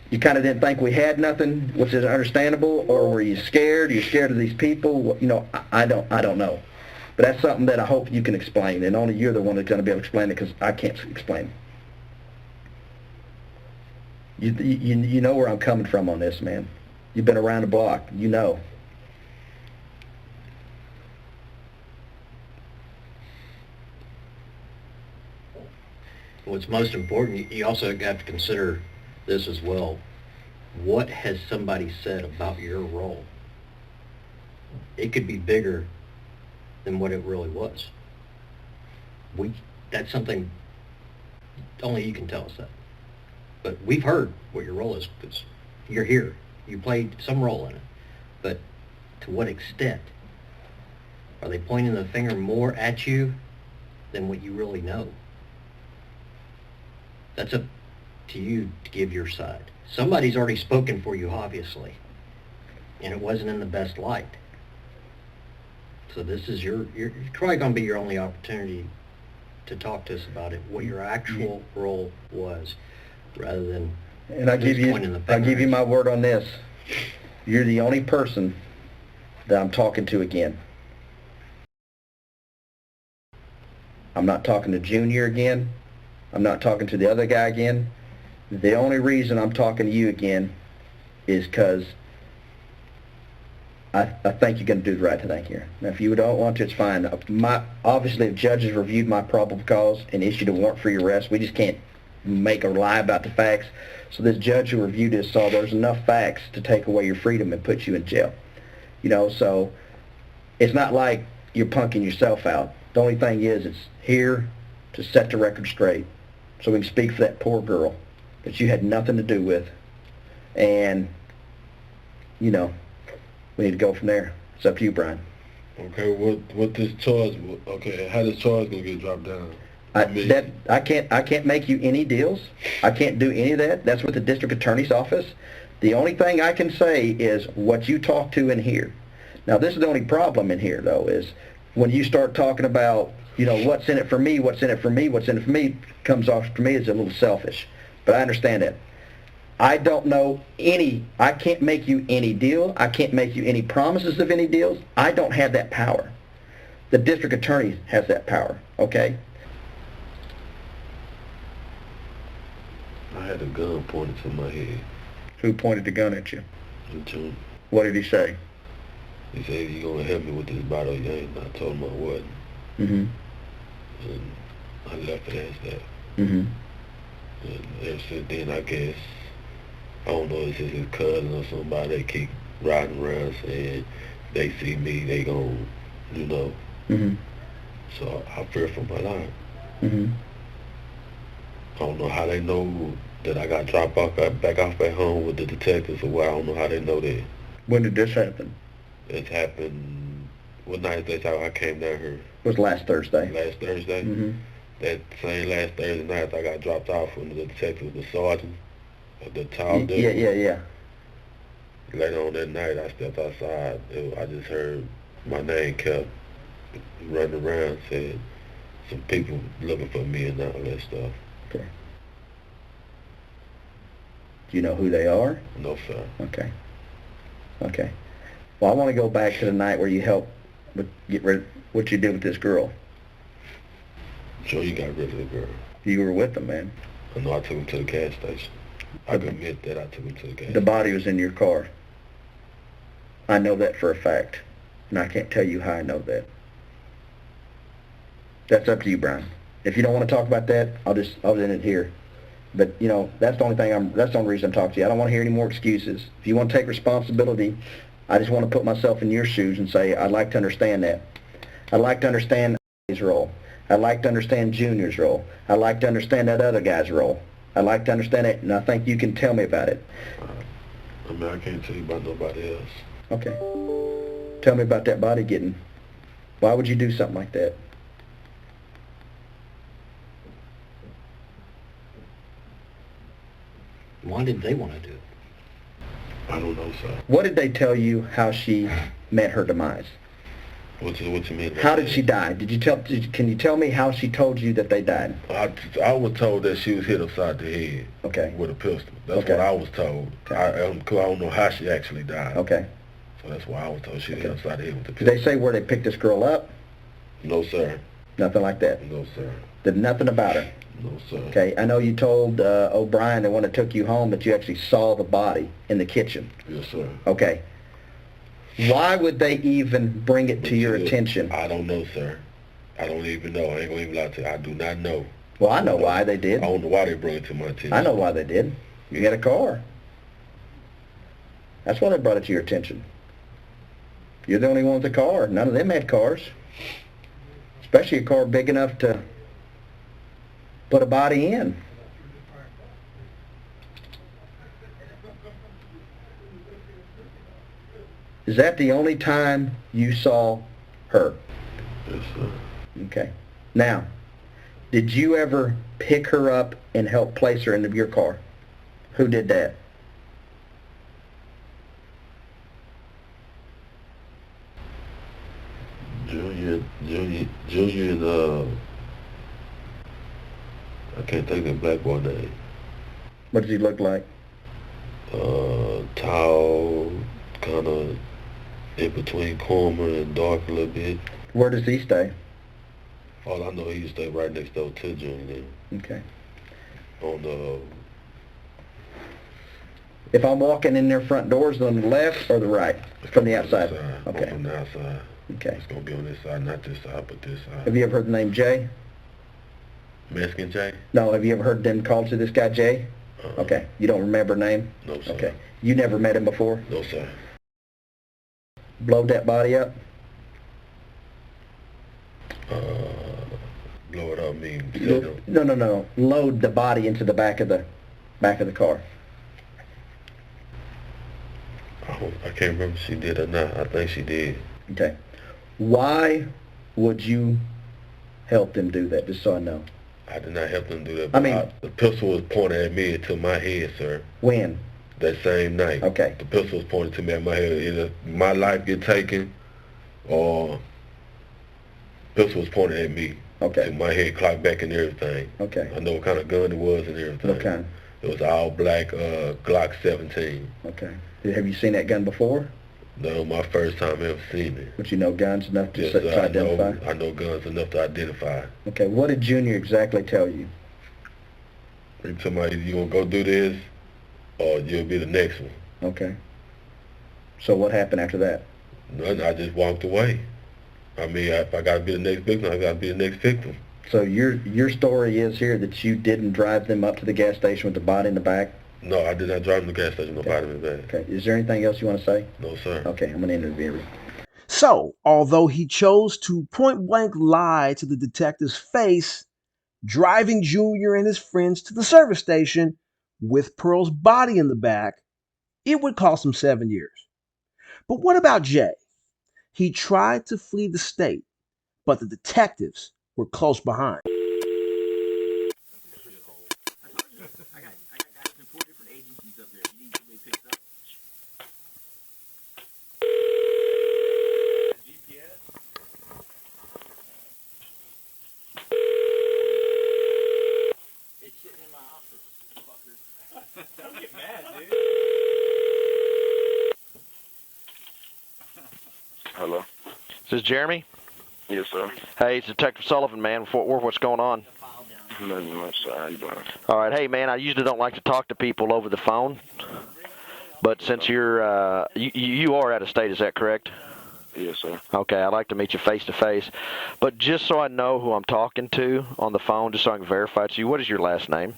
you kind of didn't think we had nothing, which is understandable, or were you scared? Are you scared of these people? I don't know. But that's something that I hope you can explain, and only you're the one that's going to be able to explain it, because I can't explain it. You know where I'm coming from on this, man. You've been around the block. You know. What's most important, you also have to consider this as well. What has somebody said about your role? It could be bigger than what it really was. That's something only you can tell us that. But we've heard what your role is, because you're here. You played some role in it. But to what extent? Are they pointing the finger more at you than what you really know? That's up to you to give your side. Somebody's already spoken for you, obviously, and it wasn't in the best light. So this is you're probably going to be your only opportunity to talk to us about it, what your actual role was, rather than. And I give you my word on this. You're the only person that I'm talking to again. I'm not talking to Junior again. I'm not talking to the other guy again. The only reason I'm talking to you again is because I think you're going to do the right thing here. Now, if you don't want to, it's fine. Obviously, if judges reviewed my probable cause and issued a warrant for your arrest, we just can't make or lie about the facts. So this judge who reviewed this saw there's enough facts to take away your freedom and put you in jail. So it's not like you're punking yourself out. The only thing is it's here to set the record straight, so we can speak for that poor girl that you had nothing to do with. And, we need to go from there. It's up to you, Brian. Okay, what this charge, how this charge gonna get dropped down? I can't make you any deals. I can't do any of that. That's with the district attorney's office. The only thing I can say is what you talk to in here. Now, this is the only problem in here, though, is when you start talking about, what's in it for me, what's in it for me, what's in it for me, comes off to me as a little selfish. But I understand that. I don't know I can't make you any deal. I can't make you any promises of any deals. I don't have that power. The district attorney has that power, okay? I had a gun pointed to my head. Who pointed the gun at you? June. What did he say? He said, "You gonna help me with this bottle of game?" I told him I wasn't. Mm-hmm. And I left it as that. Mm-hmm. And ever since then, I guess, I don't know if it's his cousin or somebody, they keep riding around saying they see me, they gon', Mm-hmm. So I fear for my life. Mm-hmm. I don't know how they know that I got dropped off back off at home with the detectives, or what. I don't know how they know that. When did this happen? It's happened, what night is that I came down here? It was last Thursday. Last Thursday? Mm-hmm. That same last Thursday night, I got dropped off from the detective, the sergeant, the tall dude. Yeah. Later on that night, I stepped outside. I just heard my name kept running around, said some people looking for me and all that stuff. Okay. Do you know who they are? No, sir. Okay. Well, I want to go back to the night where you helped get rid of what you did with this girl. Sure, you got rid of the girl. You were with them, man. I know I took him to the gas station. I can admit that I took him to the gas The station. body was in your car. I know that for a fact, and I can't tell you how I know that. That's up to you, Brian. If you don't want to talk about that, I'll end it here. But you know, that's the only reason I'm talking to you. I don't want to hear any more excuses. If you want to take responsibility, I just want to put myself in your shoes and say I'd like to understand that. I'd like to understand his role. I'd like to understand Junior's role. I'd like to understand that other guy's role. I'd like to understand it, and I think you can tell me about it. I mean, I can't tell you about nobody else. Okay. Tell me about that body getting. Why would you do something like that? Why did they want to do it? I don't know, sir. What did they tell you how she met her demise? What you mean? How did she die? Can you tell me how she told you that they died? I was told that she was hit upside the head. Okay. With a pistol. That's Okay. what I was told. Okay. I don't know how she actually died. Okay. So that's why I was told she was hit upside the head with a Did pistol. they say where they picked this girl up? No, sir. Nothing like that. No, sir. Did nothing about her. No, sir. Okay. I know you told O'Brien that when it took you home that you actually saw the body in the kitchen. Yes, sir. Okay. Why would they even bring it to your attention? I don't know, sir. I don't even know. I ain't gonna even lie to you. I do not know. Well, I know why they did. I don't know why they brought it to my attention. I know why they did. You had a car. That's why they brought it to your attention. You're the only one with a car. None of them had cars. Especially a car big enough to put a body in. Is that the only time you saw her? Yes, sir. Okay. Now, did you ever pick her up and help place her into your car? Who did that? Junior, and I can't think of the black boy name. What does he look like? Tall, kind of in between Cormer and dark a little bit. Where does he stay? All I know, he used to stay right next door to Junior. Okay. On the If I'm walking in their front doors, on the left or the right? From the outside? Okay. From the outside. Okay. It's gonna be on this side, not this side, but this side. Have you ever heard the name Jay? Mexican Jay? No, have you ever heard them call to this guy Jay? Okay. You don't remember her name? No, sir. Okay. You never met him before? No, sir. Blowed that body up? Blow it up mean. No. Load the body into the back of the car. I can't remember if she did or not. I think she did. Okay. Why would you help them do that, just so I know? I did not help them do that. I mean- the pistol was pointed at me to my head, sir. When? That same night. Okay. The pistol was pointed to me at my head. Either my life get taken, or pistol was pointed at me. Okay. To my head, clock back and everything. Okay. I know what kind of gun it was and everything. What kind? It was all black Glock 17. Okay. Have you seen that gun before? No, my first time ever seen it. But you know guns enough to, Yes, to sir, identify? I know guns enough to identify. Okay. What did Junior exactly tell you? He told me, either you gonna go do this, or you'll be the next one. Okay. So what happened after that? Nothing, I just walked away. I mean, if I gotta be the next victim, I gotta be the next victim. So your story is here that you didn't drive them up to the gas station with the body in the back? No, I did not drive to the gas station, nobody in the back. Okay. Is there anything else you want to say? No, sir. Okay. I'm going to interview. So, although he chose to point blank lie to the detective's face, driving Junior and his friends to the service station with Pearl's body in the back, it would cost him 7 years. But what about Jay? He tried to flee the state, but the detectives were close behind. Hello. Is this Jeremy? Yes, sir. Hey, it's Detective Sullivan, man, Fort Worth. What's going on? Nothing much, sir. How you doing? All right. Hey, man, I usually don't like to talk to people over the phone, but since you're you are out of state, is that correct? Yes, sir. Okay, I'd like to meet you face to face, but just so I know who I'm talking to on the phone, just so I can verify it to you, what is your last name?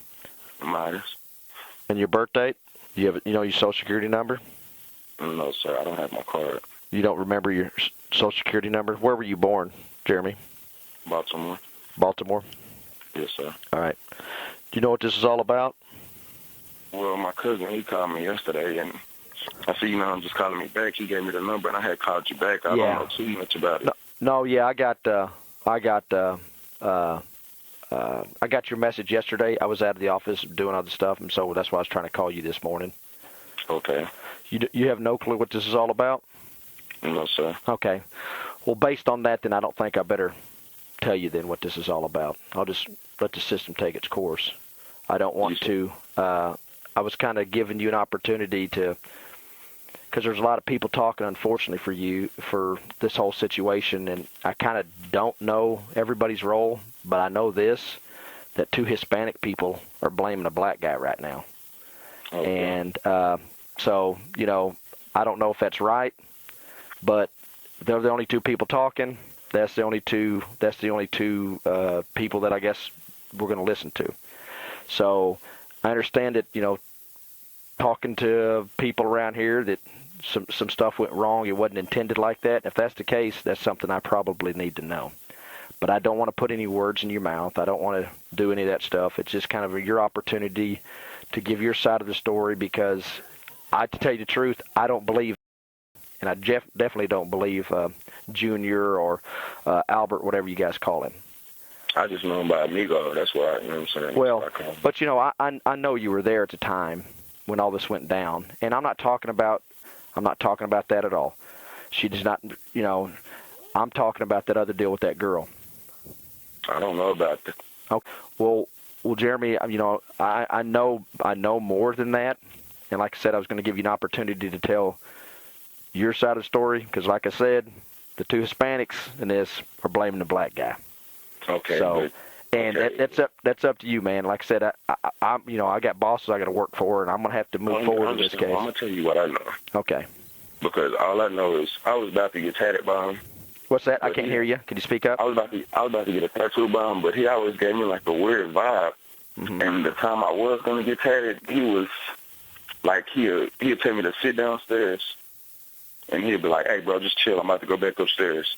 Myers. And your birth date? You know your social security number? No, sir. I don't have my card. You don't remember your social security number? Where were you born, Jeremy? Baltimore. Baltimore? Yes, sir. All right. Do you know what this is all about? Well, my cousin, he called me yesterday, and I see, I'm just calling me back. He gave me the number, and I had called you back. I don't know too much about it. No, yeah, I got your message yesterday. I was out of the office doing other stuff, and so that's why I was trying to call you this morning. Okay. You have no clue what this is all about? No, sir. Okay. Well, based on that, then I don't think I better tell you then what this is all about. I'll just let the system take its course. I don't want to. I was kind of giving you an opportunity to, because there's a lot of people talking, unfortunately, for you for this whole situation, and I kind of don't know everybody's role, but I know this, that 2 Hispanic people are blaming a black guy right now. Okay. And so, I don't know if that's right, but they're the only 2 people talking. That's the only two people that I guess we're going to listen to. So I understand that, talking to people around here that some stuff went wrong. It wasn't intended like that. If that's the case, that's something I probably need to know. But I don't want to put any words in your mouth. I don't want to do any of that stuff. It's just kind of your opportunity to give your side of the story, because to tell you the truth, I don't believe, and I definitely don't believe Junior or Albert, whatever you guys call him. I just know him by Amigo. That's why, you know what I'm saying? Well, but, I know you were there at the time when all this went down, and I'm not talking about that at all. She does not, I'm talking about that other deal with that girl. I don't know about that. Okay. Well, Jeremy, I know more than that, and like I said, I was going to give you an opportunity to tell your side of the story, because like I said, the 2 Hispanics in this are blaming the black guy. Okay. So, that's up to you, man. Like I said, I got bosses I got to work for, and I'm gonna have to move forward in this case. I'm gonna tell you what I know. Okay. Because all I know is I was about to get tatted by him. What's that? I can't hear you. Can you speak up? I was about to get a tattoo by him, but he always gave me like a weird vibe. Mm-hmm. And the time I was gonna get tatted, he was like he'll tell me to sit downstairs, and he'll be like, "Hey, bro, just chill. I'm about to go back upstairs."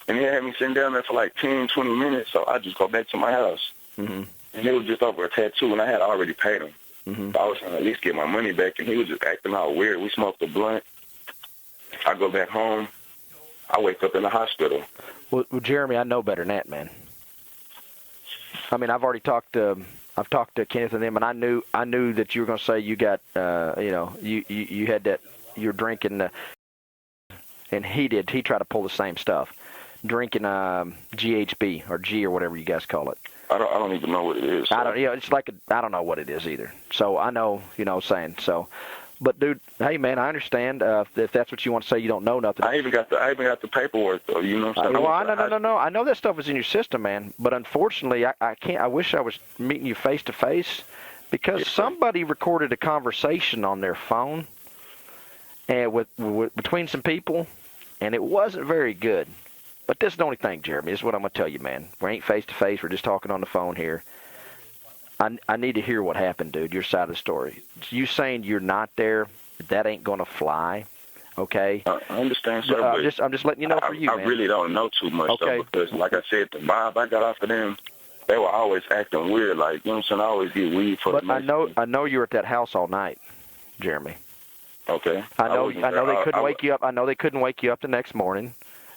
And he had me sitting down there for like 10, 20 minutes, so I just go back to my house. Mm-hmm. And it was just over a tattoo, and I had already paid him. Mm-hmm. So I was trying to at least get my money back, and he was just acting all weird. We smoked a blunt. I go back home. I wake up in the hospital. Well, Jeremy, I know better than that, man. I mean, I've talked to Kenneth and them, and I knew that you were going to say you got, you had that, you're drinking, and he tried to pull the same stuff. Drinking GHB or G or whatever you guys call it. I don't even know what it is. So. I don't know what it is either. So I know, saying so. But dude, hey man, I understand if that's what you want to say. You don't know nothing. I even got the paperwork though. You know what I'm saying? Well, no. I know that stuff is in your system, man. But unfortunately, I can't. I wish I was meeting you face to face, because somebody recorded a conversation on their phone, and with between some people, and it wasn't very good. But this is the only thing, Jeremy. This is what I'm going to tell you, man. We ain't face-to-face. We're just talking on the phone here. I need to hear what happened, dude, your side of the story. You saying you're not there, that ain't going to fly, okay? I understand, sir, but I'm just letting you know for you, man. I really don't know too much, though, because, like I said, the vibe I got off of them, they were always acting weird. Like, you know what I'm saying? I always get weed for But I know you were at that house all night, Jeremy. Okay. I know they couldn't wake you up. I know they couldn't wake you up the next morning.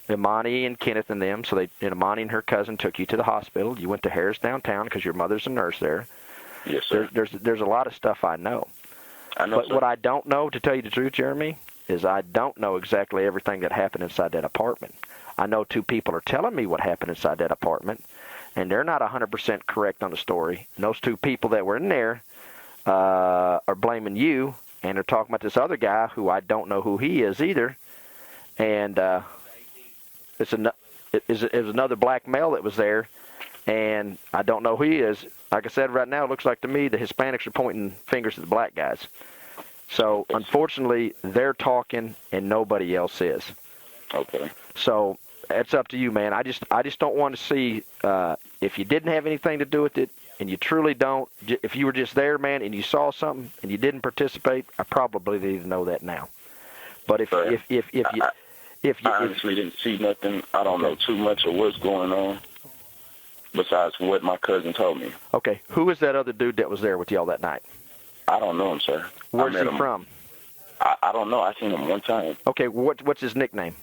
Imani and Kenneth and them, so Imani and her cousin took you to the hospital. You went to Harris downtown because your mother's a nurse there. Yes, sir. There's a lot of stuff I know. But sir. What I don't know, to tell you the truth, Jeremy, is I don't know exactly everything that happened inside that apartment. I know 2 people are telling me what happened inside that apartment, and they're not 100% correct on the story. And those 2 people that were in there are blaming you, and they're talking about this other guy who I don't know who he is either. And it was another black male that was there, and I don't know who he is. like I said, right now it looks like to me the Hispanics are pointing fingers at the black guys. So unfortunately, they're talking and nobody else is. Okay. So it's up to you, man. I just don't want to see if you didn't have anything to do with it, and you truly don't. If you were just there, man, and you saw something and you didn't participate, I probably need to know that now. But if you honestly didn't see nothing, I don't know too much of what's going on besides what my cousin told me. Okay, who is that other dude that was there with y'all that night? I don't know him, sir. Where's he from? I don't know. I seen him one time. Okay, what's his nickname?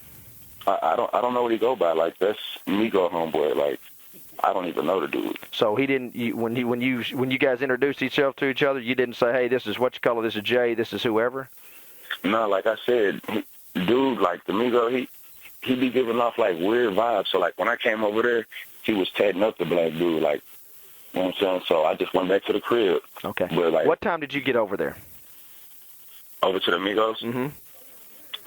I don't know what he go by. Like, that's me go homeboy. Like, I don't even know the dude. So he didn't. When you guys introduced each other to each other, you didn't say, "Hey, this is what you call it. This is Jay. This is whoever." No, like I said, dude, like the Migo, he be giving off like weird vibes. So like when I came over there, he was tatting up the black dude. Like, you know what I'm saying? So I just went back to the crib. Okay. But like, what time did you get over there? Over to the Migos? Mm-hmm.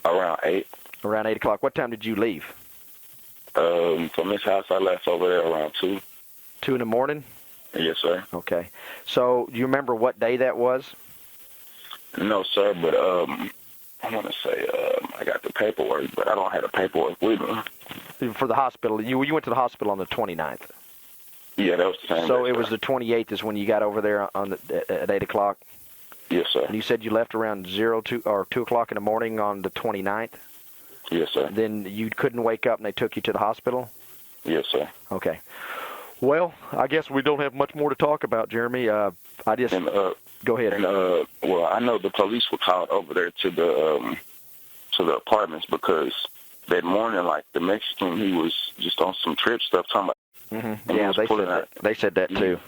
Around 8. Around 8 o'clock. What time did you leave? From this house, I left over there around 2. 2 in the morning? Yes, sir. Okay. So you remember what day that was? No, sir, but I want to say I got the paperwork, but I don't have the paperwork with me. For the hospital. You went to the hospital on the 29th. Yeah, that was the same. So it was the 28th is when you got over there at 8 o'clock? Yes, sir. And you said you left around 2 o'clock in the morning on the 29th? Yes, sir. Then you couldn't wake up and they took you to the hospital? Yes, sir. Okay. Well, I guess we don't have much more to talk about, Jeremy. Go ahead. And well, I know the police were called over there to the apartments because that morning, like the Mexican, he was just on some trip stuff talking about. Mm-hmm. Yeah, they said that too.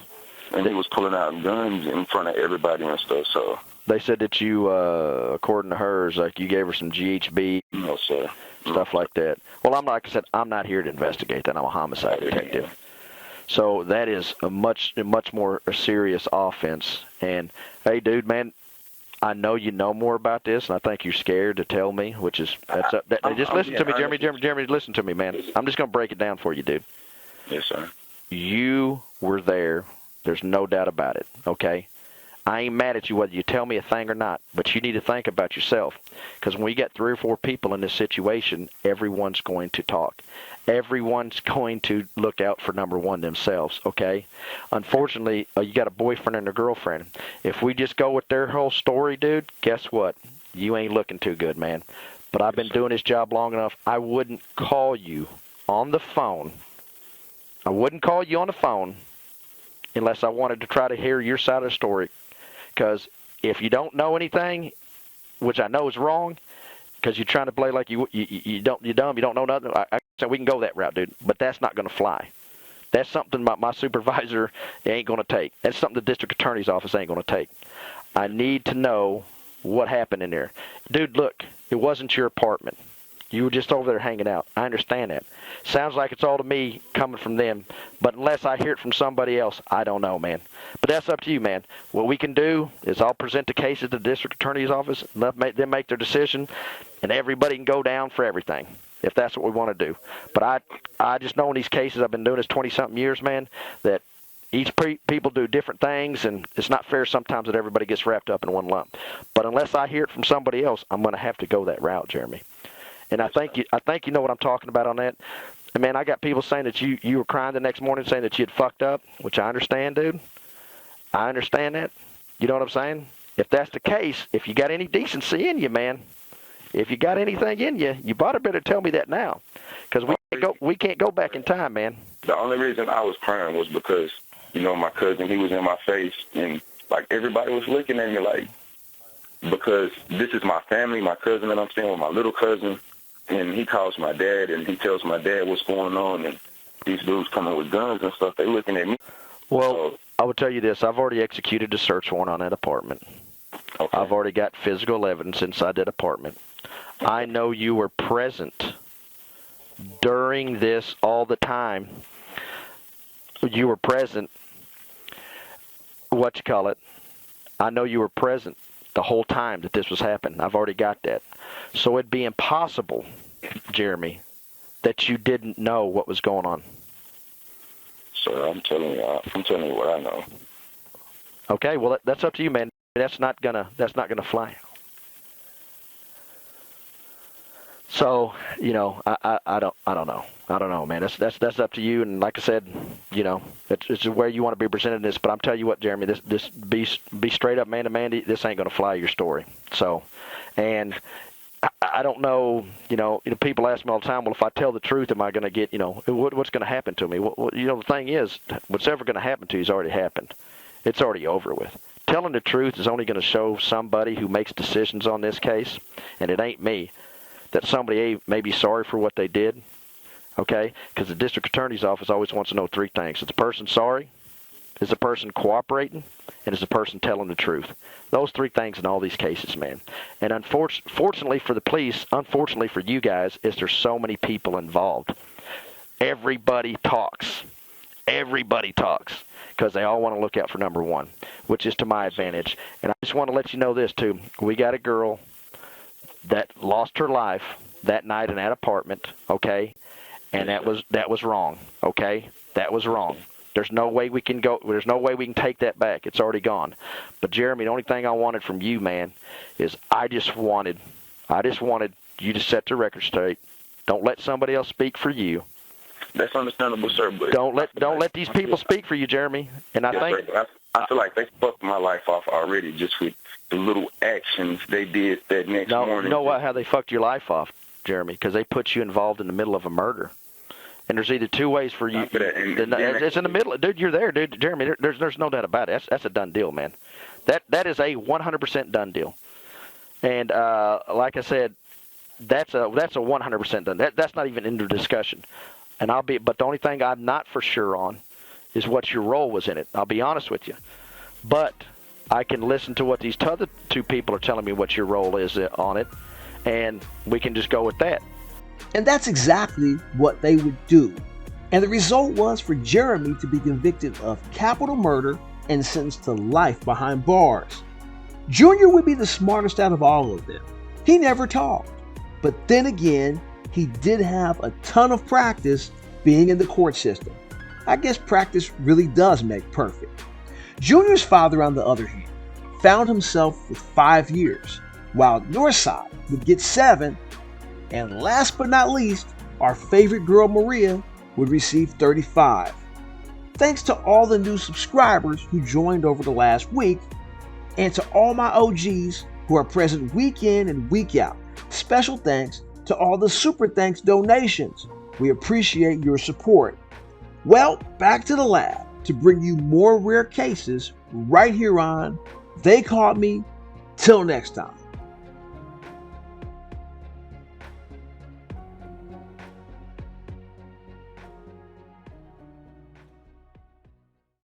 And he was pulling out guns in front of everybody and stuff. So they said that you, according to hers, like you gave her some GHB, no, sir, stuff like that. Well, like I said, I'm not here to investigate that. I'm a homicide detective. So that is a much more serious offense. And hey, dude, man, I know you know more about this, and I think you're scared to tell me, which is just listen to me, Jeremy. Listen to me, man. I'm just gonna break it down for you, dude. Yes, sir. You were there. There's no doubt about it, okay? I ain't mad at you whether you tell me a thing or not, but you need to think about yourself. Because when we got 3 or 4 people in this situation, everyone's going to talk. Everyone's going to look out for number one themselves, okay? Unfortunately, you got a boyfriend and a girlfriend. If we just go with their whole story, dude, guess what? You ain't looking too good, man. But I've been doing this job long enough. I wouldn't call you on the phone. I wouldn't call you on the phone unless I wanted to try to hear your side of the story. Because if you don't know anything, which I know is wrong, because you're trying to play like you're dumb, you don't know nothing, I said we can go that route, dude. But that's not going to fly. That's something my supervisor ain't going to take. That's something the district attorney's office ain't going to take. I need to know what happened in there. Dude, look, it wasn't your apartment. You were just over there hanging out. I understand that. Sounds like it's all to me coming from them, but unless I hear it from somebody else, I don't know, man. But that's up to you, man. What we can do is I'll present the case at the district attorney's office, let them make their decision, and everybody can go down for everything, if that's what we want to do. But I just know in these cases, I've been doing this 20-something years, man, that each people do different things, and it's not fair sometimes that everybody gets wrapped up in one lump. But unless I hear it from somebody else, I'm going to have to go that route, Jeremy. And I think you know what I'm talking about on that. And man, I got people saying that you were crying the next morning saying that you had fucked up, which I understand, dude. I understand that. You know what I'm saying? If that's the case, if you got any decency in you, man, if you got anything in you, you better tell me that now. Because we can't go back in time, man. The only reason I was crying was because, you know, my cousin, he was in my face, and, like, everybody was looking at me like, because this is my family, my cousin that I'm staying with, my little cousin, and he calls my dad, and he tells my dad what's going on, and these dudes coming with guns and stuff, they looking at me. Well, so, I will tell you this. I've already executed a search warrant on that apartment. Okay. I've already got physical evidence inside that apartment. Okay. I know you were present during this all the time. You were present, I know you were present the whole time that this was happening. I've already got that. So it'd be impossible, Jeremy, that you didn't know what was going on. sir. I'm telling you what I know. Okay, well that's up to you, man. That's not gonna fly. So, I don't know, man. That's up to you. And like I said, it's where you want to be presented this. But I'm telling you what, Jeremy, this be straight up man to man. This ain't gonna fly your story. So, and I don't know. People ask me all the time, well, if I tell the truth, am I gonna get? What's gonna happen to me? The thing is, what's ever gonna happen to you has already happened. It's already over with. Telling the truth is only going to show somebody who makes decisions on this case, and it ain't me, that somebody may be sorry for what they did, okay? Because the district attorney's office always wants to know three things. Is the person sorry? Is the person cooperating? And is the person telling the truth? Those three things in all these cases, man. And unfortunately for the police, unfortunately for you guys, is there's so many people involved. Everybody talks. Everybody talks. Because they all want to look out for number one, which is to my advantage. And I just want to let you know this, too. We got a girl that lost her life that night in that apartment, okay? And that was wrong, okay? That was wrong. There's no way we can take that back. It's already gone. But, Jeremy, the only thing I wanted from you, man, is I just wanted you to set the record straight. Don't let somebody else speak for you. That's understandable, sir. But don't let these people speak for you, Jeremy. And I think I feel like they fucked my life off already just with the little actions they did that next morning. You know what? How they fucked your life off, Jeremy? Because they put you involved in the middle of a murder. And there's either two ways for you. It's in the middle, dude. You're there, dude. Jeremy, there's no doubt about it. That's a done deal, man. That is a 100% done deal. And like I said, that's a 100% done. That's not even into discussion. And but the only thing I'm not for sure on is what your role was in it. I'll be honest with you. But I can listen to what these other two people are telling me what your role is on it, and we can just go with that. And that's exactly what they would do. And the result was for Jeremy to be convicted of capital murder and sentenced to life behind bars. Junior would be the smartest out of all of them. He never talked. But then again, he did have a ton of practice being in the court system. I guess practice really does make perfect. Junior's father, on the other hand, found himself with 5 years, while Northside would get 7, and last but not least, our favorite girl Maria would receive 35. Thanks to all the new subscribers who joined over the last week, and to all my OGs who are present week in and week out. Special thanks to all the super thanks donations. We appreciate your support. Well, back to the lab to bring you more rare cases right here on They Caught Me. Till next time.